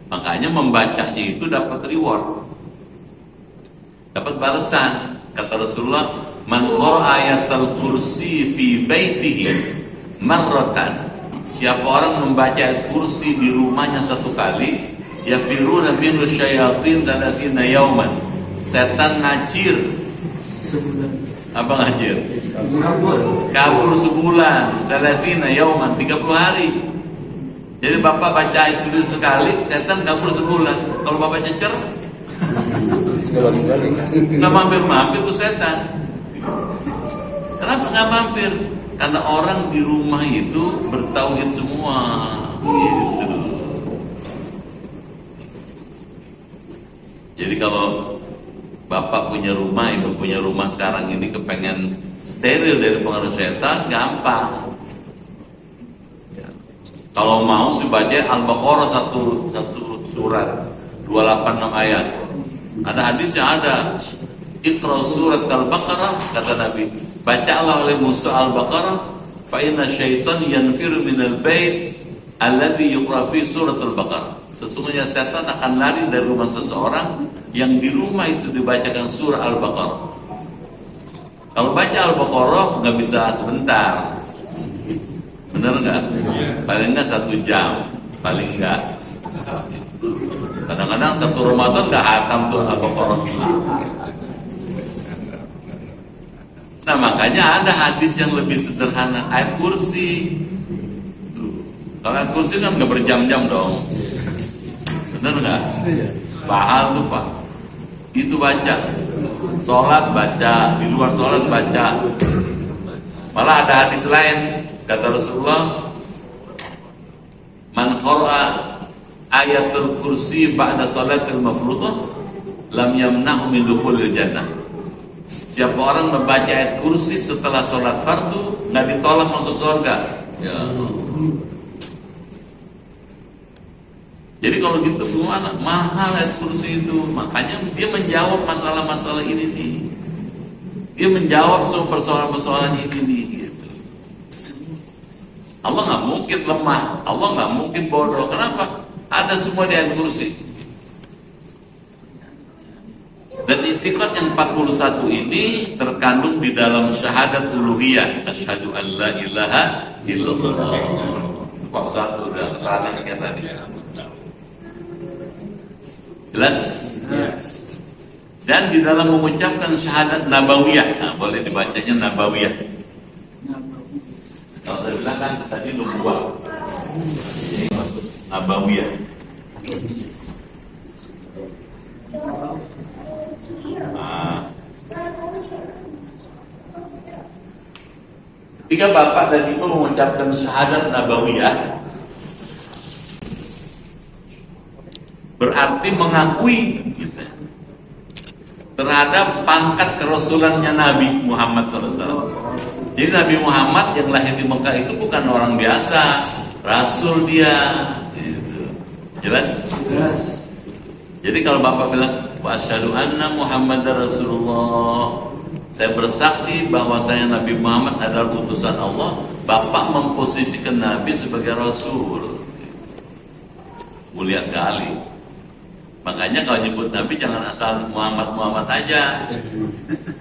Speaker 1: Makanya membacanya itu dapat reward, dapat balasan. Kata Rasulullah, man qara ayatal kursi fi baitihi marratan, siapa orang membaca ayat kursi di rumahnya satu kali, yafiruna minhu syayatin talatina yauman, setan ngacir sebulan. Apa ngacir? Kabur sebulan, talatina yauman, 30 hari. Jadi bapak baca ayat kursi sekali, setan kabur sebulan. Kalau bapak cecer nggak mampir tuh setan. Kenapa nggak mampir? Karena orang di rumah itu bertauhid semua, gitu. Jadi kalau bapak punya rumah, ibu punya rumah sekarang ini kepengen steril dari pengaruh setan, gampang. Ya. Kalau mau sih baca Al-Baqarah satu surat, 286 ayat. Ada hadisnya ada. Iqra surat Al-Baqarah, kata Nabi. Bacalah oleh Musa Al-Baqarah, fa inna syaitan yanfiru minal bait alladhi yuqra fi surat Al-Baqarah. Sesungguhnya setan akan lari dari rumah seseorang yang di rumah itu dibacakan surah Al-Baqarah. Kalau baca Al-Baqarah nggak bisa sebentar, bener nggak? Paling nggak 1 jam, paling nggak. Kadang-kadang 1 Ramadan nggak hatam tuh Al-Baqarah. Nah makanya ada hadis yang lebih sederhana, ayat kursi. Kalau ayat kursi kan nggak berjam-jam dong. Bener nggak? Bahal tuh Pak. Itu baca. Sholat baca, di luar sholat baca. Malah ada hadis lain, kata Rasulullah, man qara'a ayatul kursi ba'da sholatil mafruḍah lam yamna'hu min dukhulil jannah. Siapa orang membaca ayat kursi setelah sholat fardu, nggak ditolak masuk surga. Ya. Jadi kalau gitu gimana? Mahal ayat kursi itu. Makanya dia menjawab masalah-masalah ini nih. Dia menjawab semua persoalan-persoalan ini nih. Gitu. Allah nggak mungkin lemah. Allah nggak mungkin bodoh. Kenapa? Ada semua di ayat kursi. Dan i'tiqad yang 41 ini terkandung di dalam syahadat uluhiyah. Asyhadu an la ilaha illallah. 41 udah keterangan kayak tadi. Jelas? Yes. Dan di dalam mengucapkan syahadat nabawiyah, nah, boleh dibacanya nabawiyah. Kalau saya bilang kan tadi nubuwah, ini maksud nabawiyah. Nah, ketika bapak dan ibu mengucapkan syahadat nabawiyah, berarti mengakui gitu, terhadap pangkat kerasulannya Nabi Muhammad SAW. Jadi Nabi Muhammad yang lahir di Mekah itu bukan orang biasa, Rasul dia. Gitu. Jelas? Jelas. Jadi kalau bapak bilang, wa asyhadu anna Muhammadar Rasulullah, saya bersaksi bahwasanya Nabi Muhammad adalah utusan Allah, bapak memposisikan Nabi sebagai Rasul. Mulia sekali. Makanya kalau nyebut Nabi jangan asal Muhammad aja.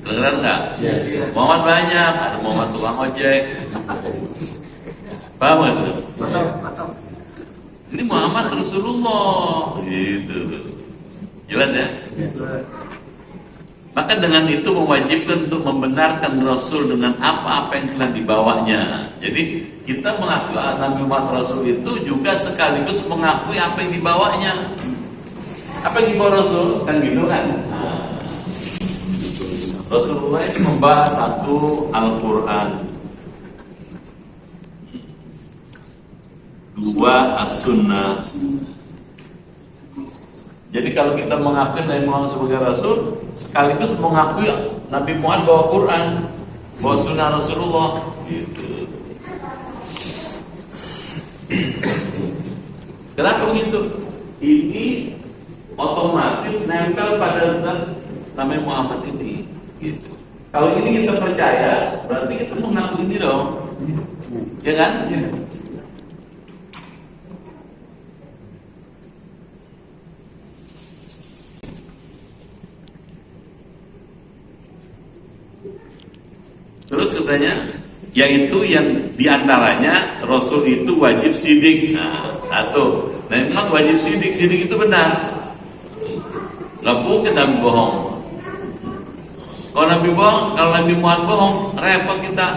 Speaker 1: Kedengeran nggak? Yes. Muhammad banyak, ada Muhammad tukang ojek. Paham nggak tuh? Ini Muhammad Rasulullah, gitu. Jelas ya? Maka dengan itu mewajibkan untuk membenarkan Rasul dengan apa-apa yang telah dibawanya. Jadi kita mengakui Nabi Muhammad Rasul itu juga sekaligus mengakui apa yang dibawanya. Apa yang dibawa Rasul? Kan gitu kan? Nah, Rasulullah ini membahas satu Al-Quran, 2 As-Sunnah. Jadi kalau kita mengakui Nabi Muhammad sebagai Rasul, sekaligus mengakui Nabi Muhammad bawa Quran, bawa Sunnah Rasulullah. Gitu. Kenapa begitu? Ini otomatis nempel pada zat namanya Muhammad ini. Gitu. Kalau ini kita percaya, berarti kita mengaku ini dong, ya kan? Ya. Terus katanya, yaitu yang diantaranya Rasul itu wajib sidik. Nah, satu, nah memang wajib sidik itu benar. Gak mungkin Nabi bohong. Kalau Nabi bohong, kalau Nabi Muhammad bohong, repot kita.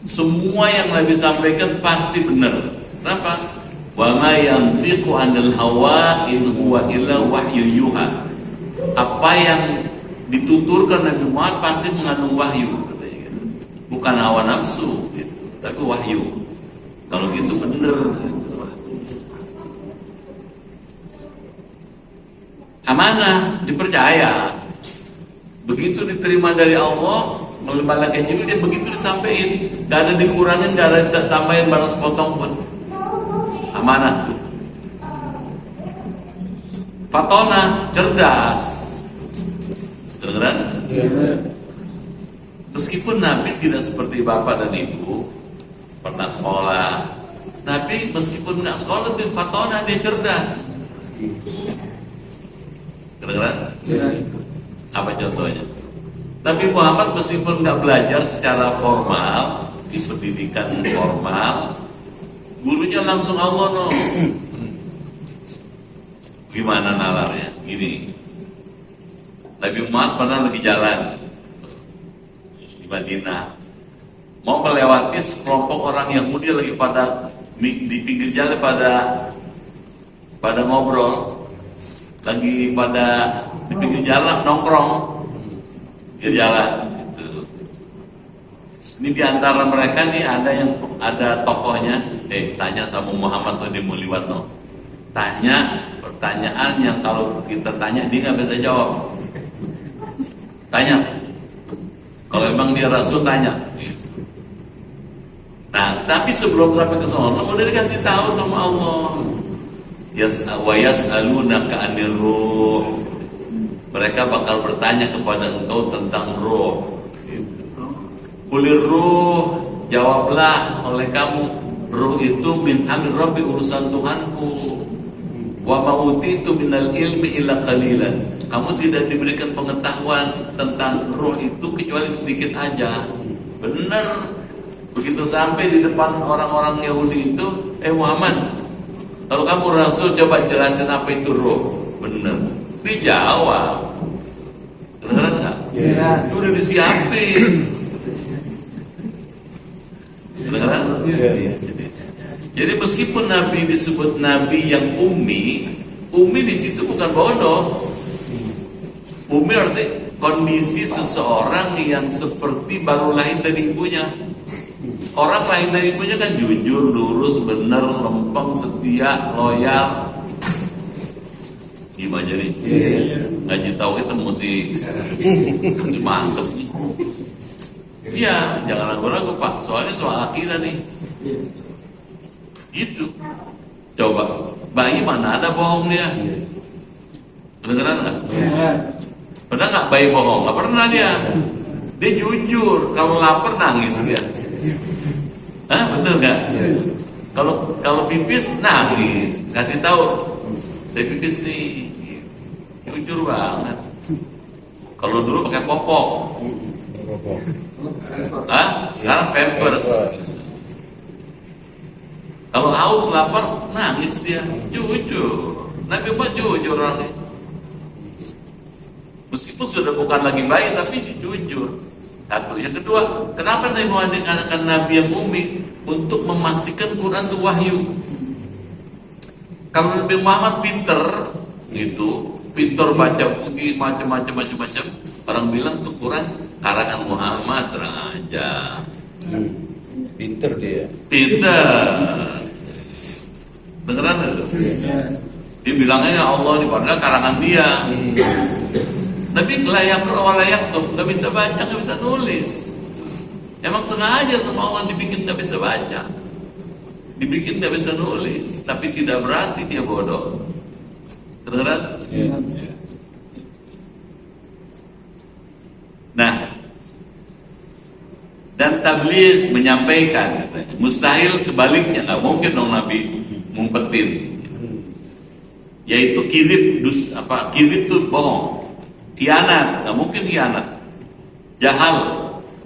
Speaker 1: Semua yang Nabi sampaikan pasti benar. Kenapa? Wa ma yantiqu 'anil hawa in huwa illa wahyu yuha. Apa yang dituturkan Nabi Muhammad pasti mengandung wahyu, katanya gitu. Bukan hawa nafsu gitu, tapi wahyu. Kalau gitu bener gitu. Amanah, dipercaya. Begitu diterima dari Allah melalui malaikat Jibril, dia begitu disampaikan, gak ada dikurangin, gak ada ditambahin barang sepotong pun. Amanah tuh. Fatona, cerdas. Kedengeran? Meskipun Nabi tidak seperti bapak dan ibu, pernah sekolah, Nabi meskipun nggak sekolah, tapi fatona, dia cerdas. Kedengeran? Apa contohnya? Nabi Muhammad meskipun nggak belajar secara formal di pendidikan formal, gurunya langsung Allah no. Gimana nalarnya? Gini, Nabi Muhammad pernah lagi jalan di Madinah, mau melewati sekelompok orang Yahudi lagi pada di pinggir jalan pada ngobrol, lagi pada di pinggir jalan nongkrong di jalan. Gitu. Ini diantara mereka nih ada tokohnya, tanya sama Muhammad tuh di Muliwat no. Tanya pertanyaan yang kalau kita tanya dia nggak bisa jawab. Tanya, kalau emang dia Rasul tanya. Nah, tapi sebelum sampai ke sana, udah dikasih tahu sama Allah. Wa yas'alunaka 'anil ruh. Mereka bakal bertanya kepada engkau tentang ruh. Kulir ruh, jawablah oleh kamu, ruh itu min amri Rabbi, urusan Tuhanku. Wa ma utitu minal ilmi illa qalilan. Kamu tidak diberikan pengetahuan tentang roh itu kecuali sedikit aja. Benar. Begitu sampai di depan orang-orang Yahudi itu, Muhammad, kalau kamu Rasul coba jelasin apa itu roh. Benar. Dijawab. Kedengeran nggak? Ya. Itu udah disiapin. Kedengeran? Ya. Jadi meskipun Nabi disebut Nabi yang ummi di situ bukan bodoh. Ummi arti kondisi seseorang yang seperti baru lahir dari ibunya. Orang lahir dari ibunya kan jujur, lurus, benar, lempeng, setia, loyal. Gimana nih? Ngaji tauhid itu mesti mantep nih. Iya, jangan ragu-ragu Pak. Soalnya soal akidah nih. Gitu. Coba, bayi mana ada bohong dia? Kedengeran nggak? Pernah nggak bayi bohong? Nggak pernah dia. Dia jujur. Kalau lapar nangis dia. Hah, betul nggak? Kalau pipis nangis. Kasih tahu, saya pipis nih. Jujur banget. Kalau dulu pakai popok. Hah? Sekarang pampers. Kalau haus lapar nangis dia, jujur. Nabi Muhammad jujur orangnya. Meskipun sudah bukan lagi bayi tapi jujur. Satu. Yang kedua, kenapa Nabi Muhammad dikatakan Nabi yang ummi? Untuk memastikan Quran itu wahyu. Kalau Nabi Muhammad pinter, gitu, pinter baca buku macam-macam. Orang bilang tuh Quran karangan Muhammad aja.
Speaker 2: Pinter dia.
Speaker 1: Pinter. Beneran itu? Dia bilangnya Allah, padahal karangan dia. Tapi layak tuh nggak bisa baca, nggak bisa nulis. Emang sengaja sama Allah dibikin nggak bisa baca, dibikin nggak bisa nulis. Tapi tidak berarti dia bodoh. Beneran? Nah, dan tabligh menyampaikan, katanya. Mustahil sebaliknya, nggak mungkin dong Nabi ngumpetin. Yaitu kirib, kirib itu bohong, khianat, nggak mungkin khianat, jahal,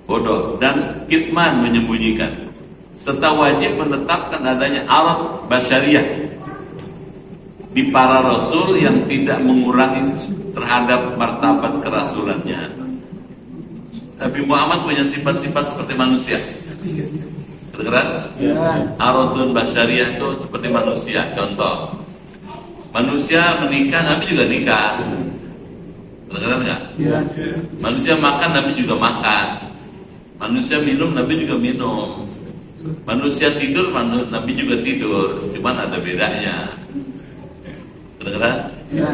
Speaker 1: bodoh, dan kitman, menyembunyikan, serta wajib menetapkan adanya alat basyariah di para rasul yang tidak mengurangi terhadap martabat kerasulannya. Nabi Muhammad punya sifat-sifat seperti manusia. Kedengeran? Aradun basyariah itu seperti manusia. Contoh, manusia menikah, Nabi juga nikah. Kedengeran nggak?
Speaker 2: Ya.
Speaker 1: Manusia makan, Nabi juga makan. Manusia minum, Nabi juga minum. Manusia tidur, Nabi juga tidur. Cuman ada bedanya. Kedengeran?
Speaker 2: Ya.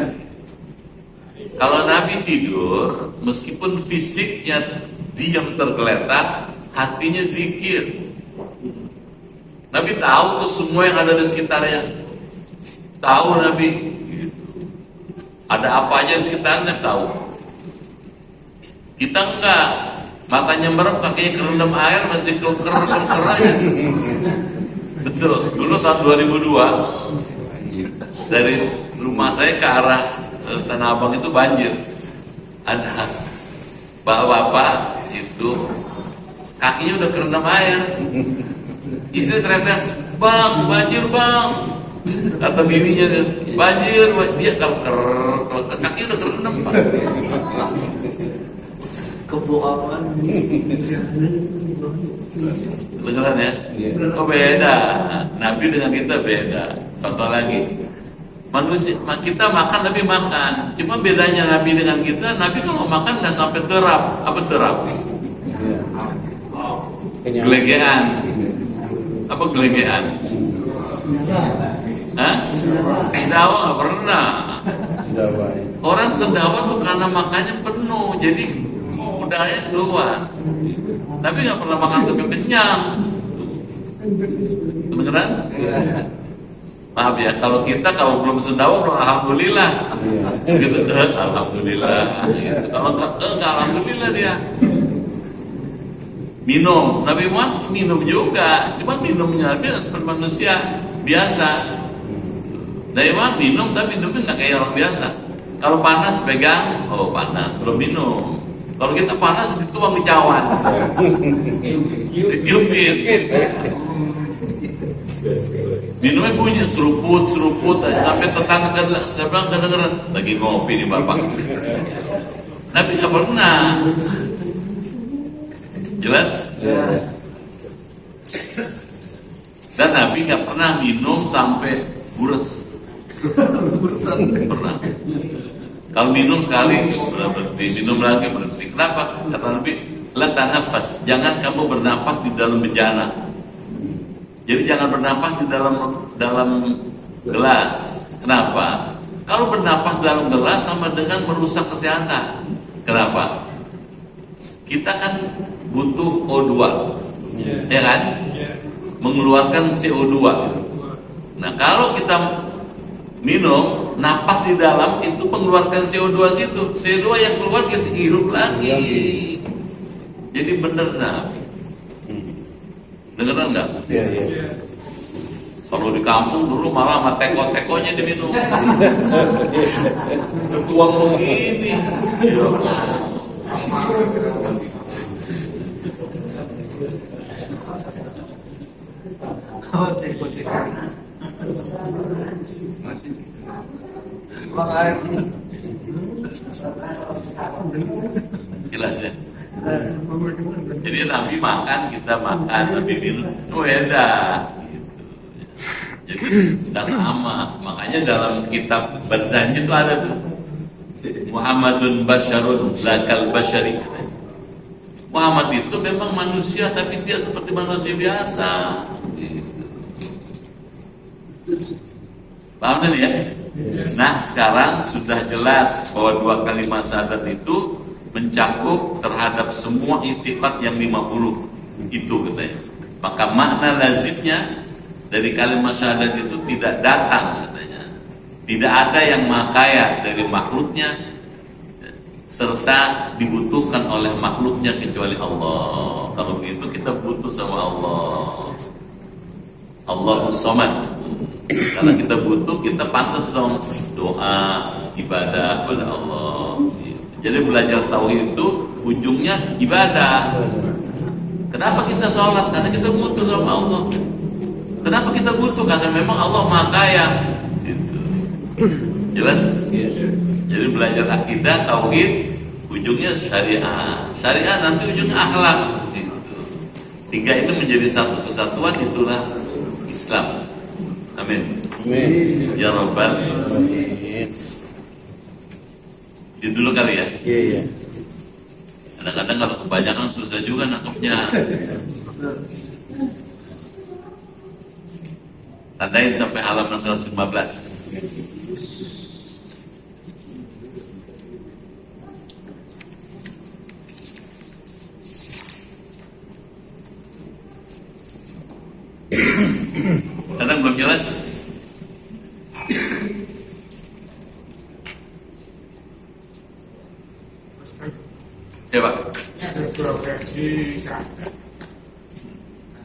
Speaker 1: Kalau Nabi tidur, meskipun fisiknya diam tergeletak, hatinya zikir. Nabi tahu tuh semua yang ada di sekitarnya. Tahu Nabi. Gitu. Ada apa aja di sekitarnya tahu. Kita enggak. Matanya merem, kakinya kerendam air, masih keker aja. Betul. Dulu tahun 2002 dari rumah saya ke arah Tanah Abang itu banjir. Ada bapak-bapak itu kakinya udah kerendam air. Istri teriak-teriak, "Bang, banjir bang." Kata bininya, "Banjir." Dia kalau kaki udah kerendam Pak.
Speaker 3: Kebohongan.
Speaker 1: Dengeran ya? Oh beda. Nabi dengan kita beda. Contoh lagi, manusia kita makan, Nabi makan. Cuma bedanya Nabi dengan kita, Nabi kalau makan nggak sampai terap. Apa terap? Gelegean. Apa gelegean? Hah? Sendawa nggak pernah. Orang sendawa tuh karena makannya penuh, jadi udahnya keluar. Tapi nggak pernah makan sampai kenyang. Kedengeran? Maaf ya, kalau belum sendawa belum alhamdulillah. Gitu, alhamdulillah. Gitu. Kalau nggak alhamdulillah dia. Minum, Nabi Muhammad minum juga, cuman minumnya Nabi seperti manusia biasa. Nabi Muhammad minum, tapi minumnya nggak kayak orang biasa. Kalau panas pegang, oh panas, belum minum. Kalau kita panas dituang di cawan, ditiupin. Minumnya bunyi seruput sampai tetangga kedengeran lagi ngopi nih bapak. Nabi nggak pernah. Jelas? Dan Nabi nggak pernah minum sampai bures. Pernah. Kalau minum sekali berhenti, minum lagi berhenti. Kenapa? Kata Nabi, la tanafas, jangan kamu bernapas di dalam bejana. Jadi jangan bernapas di dalam gelas. Kenapa? Kalau bernapas dalam gelas sama dengan merusak kesehatan. Kenapa? Kita kan butuh O2, ya kan? Mengeluarkan CO2. Nah kalau kita minum, napas di dalam itu mengeluarkan CO2 situ. CO2 yang keluar kita hirup lagi. Jadi bener Nabi. Dengeran nggak?
Speaker 2: Iya.
Speaker 1: Kalau di kampung dulu malah sama teko-tekonya diminum. Tuang begini. Ya Allah. Jelas ya. Jadi Nabi makan, kita makan, Nabi minum, itu beda. Jadi tidak sama. Makanya dalam kitab Barzanji itu ada tuh, Muhammadun basyarun lakal basyari. Muhammad itu memang manusia, tapi dia seperti manusia biasa. Paham nih ya? Nah sekarang sudah jelas bahwa dua kalimat syahadat itu mencakup terhadap semua i'tiqad yang 50 itu katanya. Maka makna lazimnya dari kalimat syahadat itu tidak datang katanya. Tidak ada yang maha kaya dari makhluknya serta dibutuhkan oleh makhluknya kecuali Allah. Kalau begitu kita butuh sama Allah. Allahus Samad. Karena kita butuh, kita pantas dong doa, ibadah kepada Allah. Jadi belajar tauhid itu ujungnya ibadah. Kenapa kita sholat? Karena kita butuh sama Allah. Kenapa kita butuh? Karena memang Allah maha kaya. Gitu. Jelas? Jadi belajar akidah, tauhid, ujungnya syariah. Syariah nanti ujungnya akhlak. Gitu. Tiga itu menjadi satu kesatuan, itulah Islam. Amin. Ya Rabbal. Itu dulu kali ya.
Speaker 2: Iya, iya.
Speaker 1: Kadang-kadang kalau kebanyakan susah juga nangkepnya. Tandain sampai halaman 115. Kadang belum jelas. Ya Pak.
Speaker 4: Ada dua versi syahadat.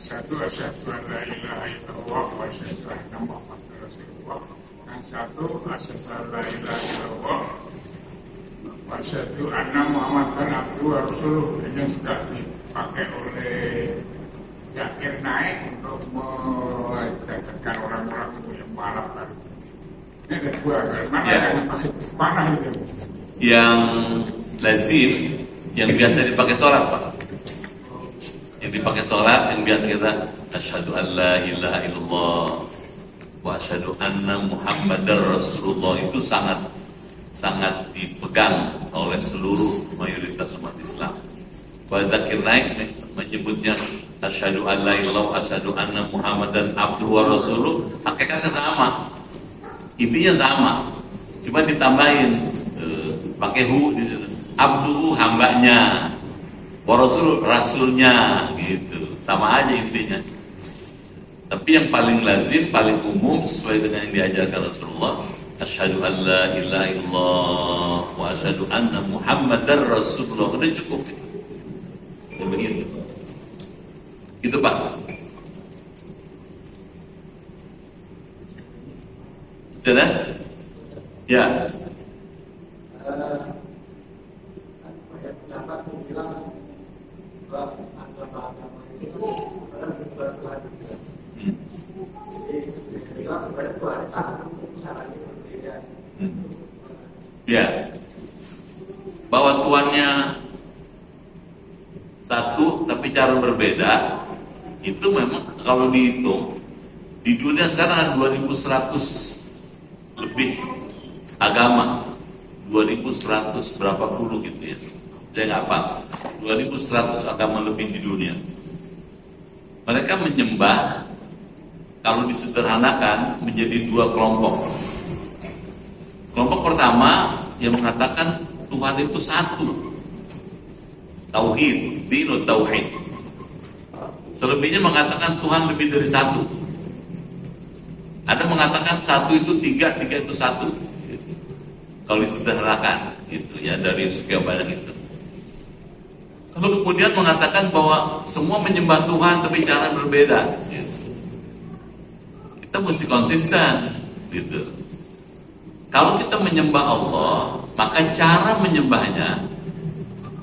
Speaker 4: Satu asyhadu an la ilaha illallah wa asyhadu anna muhammadar rasulullah. Yang satu asyhadu an la ilaha illallah wa asyhadu anna muhammadan abduhu wa rasuluh. Ini juga dipakai oleh Zakir Naik untuk menjagatkan orang-orang yang malap tadi. Ini ada dua. Mana
Speaker 1: Ya.
Speaker 4: yang pakai? Mana itu?
Speaker 1: Yang lazim, yang biasa dipakai sholat Pak. Yang dipakai sholat, yang biasa kita asyhadu an la ilaha illallah wa asyhadu anna muhammadar rasulullah, itu sangat dipegang oleh seluruh mayoritas umat Islam. Wa Zakir Naik menyebutnya asyhadu an la ilaha illallah wa asyhadu anna muhammadan abduhu wa rasuluh, hakikatnya sama, intinya sama, cuma ditambahin pakai hu di situ. Abduhu hambanya, wa rasul rasulnya, gitu. Sama aja intinya. Tapi yang paling lazim, paling umum sesuai dengan yang diajarkan Rasulullah, asyhadu an la ilaha illallah wa asyhadu anna muhammadar rasulullah. Udah cukup itu. Ya, begitu. Itu Pak. Sudah? Ya. Ya, bahwa Tuhannya satu tapi cara berbeda, itu memang kalau dihitung di dunia sekarang ada 2100 lebih agama, 2100 berapa puluh gitu ya, saya nggak paham, 2100 agama lebih di dunia. Mereka menyembah, kalau disederhanakan menjadi dua kelompok. Kelompok pertama yang mengatakan Tuhan itu satu, tauhid, dinut tauhid. Selebihnya mengatakan Tuhan lebih dari satu. Ada mengatakan satu itu tiga, tiga itu satu. Kalau disederhanakan, itu ya dari sekian banyak itu. Lalu kemudian mengatakan bahwa semua menyembah Tuhan tapi cara berbeda. Gitu. Kita mesti konsisten, gitu. Kalau kita menyembah Allah, maka cara menyembahnya,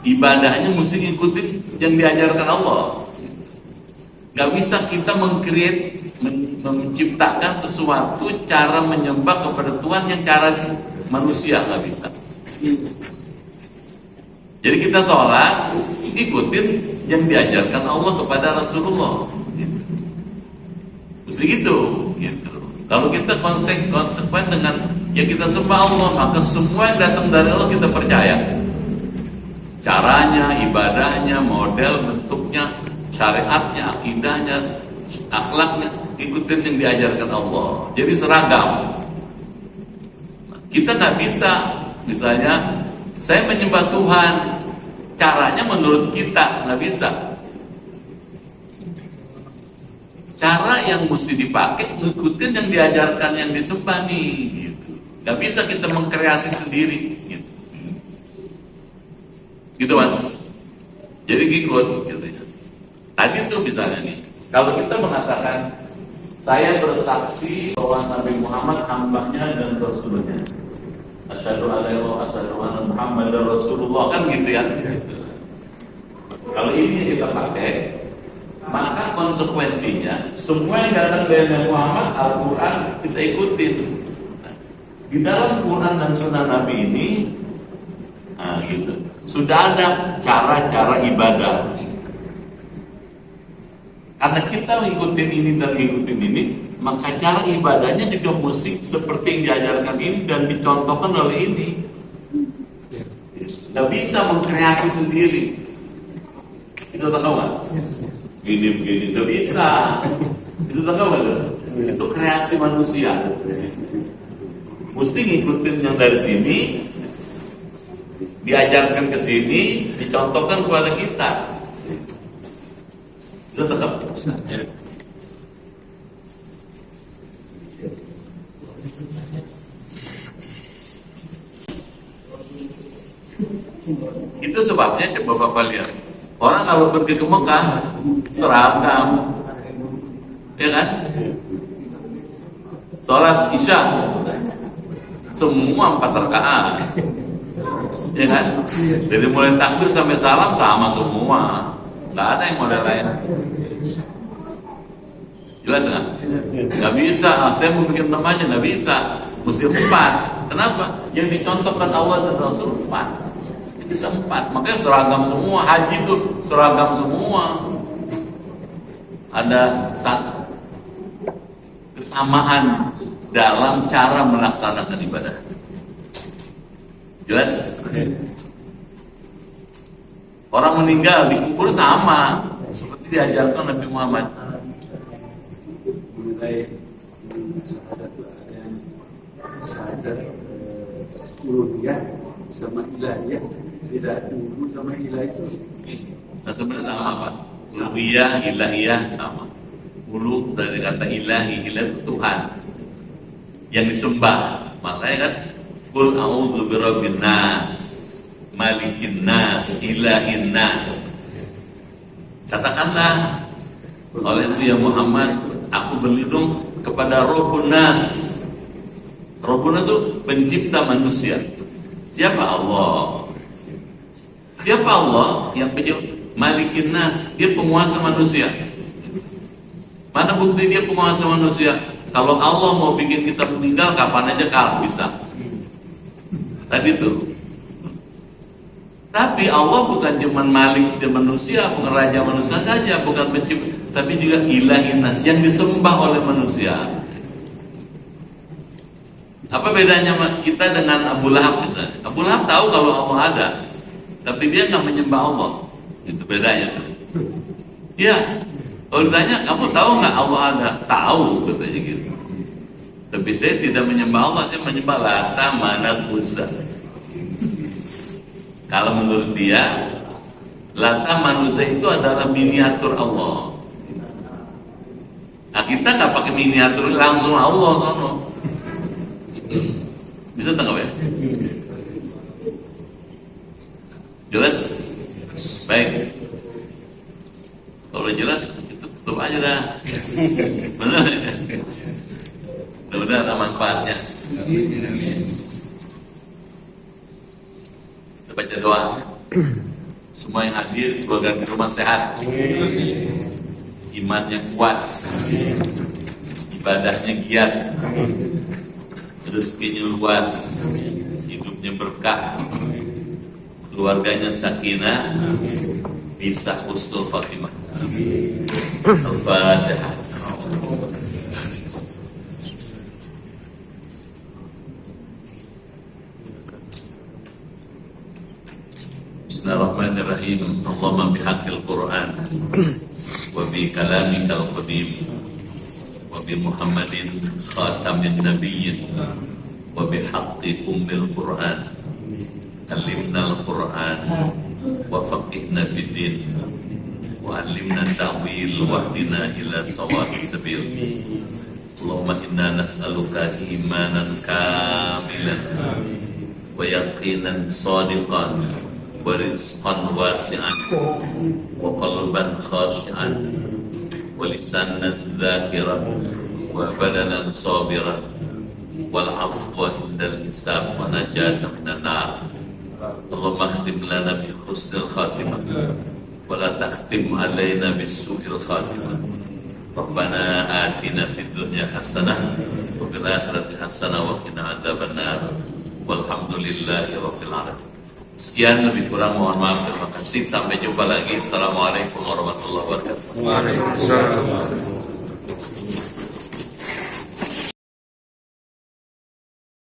Speaker 1: ibadahnya mesti ngikutin yang diajarkan Allah. Gak bisa kita menciptakan sesuatu cara menyembah kepada Tuhan yang cara manusia, gak bisa. Jadi kita sholat, ikutin yang diajarkan Allah kepada Rasulullah. Mesti gitu. Kalau kita konsekuen dengan yang kita sembah Allah, maka semua yang datang dari Allah kita percaya. Caranya, ibadahnya, model, bentuknya, syariatnya, akidahnya, akhlaknya, ikutin yang diajarkan Allah. Jadi seragam. Kita nggak bisa, misalnya, saya menyembah Tuhan, caranya menurut kita nggak bisa. Cara yang mesti dipakai ngikutin yang diajarkan yang disembah nih, gitu. Gak bisa kita mengkreasi sendiri, gitu. Gitu Mas. Jadi ngikut, gitu ya. Tadi tuh misalnya nih, kalau kita mengatakan saya bersaksi bahwa Nabi Muhammad hambanya dan rasulnya, asyhadu an la ilaha illallah asyhadu anna muhammadar rasulullah, kan gitu ya. Kalau ini kita pakai, maka konsekuensinya semua yang datang dari Nabi Muhammad, Al-Quran kita ikutin. Di dalam Quran dan Sunnah Nabi ini, gitu, sudah ada cara-cara ibadah. Karena kita ngikutin ini dan ngikutin ini, maka cara ibadahnya juga mesti seperti yang diajarkan ini dan dicontohkan oleh ini. nggak bisa mengkreasi sendiri. Itu tahu nggak? Gini begini nggak bisa. Itu tahu nggak? Itu kreasi manusia. Mesti ngikutin yang dari sini, diajarkan ke sini, dicontohkan kepada kita. Itu tetap. Itu sebabnya coba Bapak lihat. Orang kalau pergi ke Mekah seragam, ya kan? Sholat Isya semua 4 rakaat, ya kan? Dari mulai takbir sampai salam sama semua, nggak ada yang model lain. Jelas nggak? Nggak bisa. Saya mau bikin namanya nggak bisa. Mesti 4. Kenapa? Yang dicontohkan Allah dan Rasul 4. Kita 4. Makanya seragam semua. Haji itu seragam semua. Ada satu kesamaan dalam cara melaksanakan ibadah. Jelas? Orang meninggal dikubur sama seperti diajarkan Nabi Muhammad.
Speaker 5: Mengenai syahadat itu ada yang syahadat uluhiyah sama ilahiyah, tidak ulu sama ilah itu.
Speaker 1: Nah, sebenarnya sama apa? Uluhiyah, ilahiyah sama. Ulu dari kata ilahi, ilah itu Tuhan yang disembah. Makanya kan Qul a'udzu birabbin nas, malikin nas, ilahin nas. Katakanlah oleh itu ya Muhammad, aku berlindung kepada Rabbun Nas. Rabbun itu pencipta manusia. Siapa Allah? Siapa Allah yang pencipta? Malikin Nas, dia penguasa manusia. Mana bukti dia penguasa manusia? Kalau Allah mau bikin kita meninggal, kapan aja kalau bisa. Tadi itu. Tapi Allah bukan cuma malik di manusia, bukan raja manusia saja, bukan pencipta, tapi juga ilahin nas yang disembah oleh manusia. Apa bedanya kita dengan Abu Lahab misalnya? Abu Lahab tahu kalau Allah ada, tapi dia nggak menyembah Allah. Itu bedanya tuh. Iya. Kalau ditanya, kamu tahu nggak Allah ada? Tahu, katanya gitu. Tapi saya tidak menyembah Allah, saya menyembah Lata, Manat, Uzza. Kalau menurut dia, Lata, Manat, Uzza itu adalah miniatur Allah. Nah kita nggak pakai miniatur, langsung Allah sono. Bisa tangkap ya? Jelas? Baik. Kalau jelas, itu tutup aja dah. Benar? Mudah-mudahan ada manfaatnya. Kita baca doa. Semua yang hadir semoga di rumah sehat, imannya kuat, ibadahnya giat, rezekinya luas, hidupnya berkah, keluarganya sakinah, bisa husnul khatimah. Al-Fatihah. Bismillahirrahmanirrahim. Allahumma bihaqqil Qur'an wa bi kalamikal qadim wa bi Muhammadin khatamin nabiyyin wa bi haqqi ummil Qur'an alimna al-Qur'an wa faqihna fid din wa alimna ta'wil wa hdina ila sawa'is sabil. Allahumma inna nas'aluka imanan kamilan wa yaqinan sadiqan wa rizqan wasi'an wa qalban khashi'an wa lisanan dhakiran wa badanan sabiran wal afwa indal hisab wa najatan minan nar. Allahumma khtim lana bi husnil khatimah wa la takhtim alaina bis su'il khatimah. Rabbana atina fid dunya hasanah wa fil akhirati hasanah wa qina adzabannar. Walhamdulillahi rabbil alamin. Sekian, lebih kurang mohon maaf. Terima kasih. Sampai jumpa lagi. Assalamualaikum warahmatullahi wabarakatuh.
Speaker 4: Waalaikumsalam.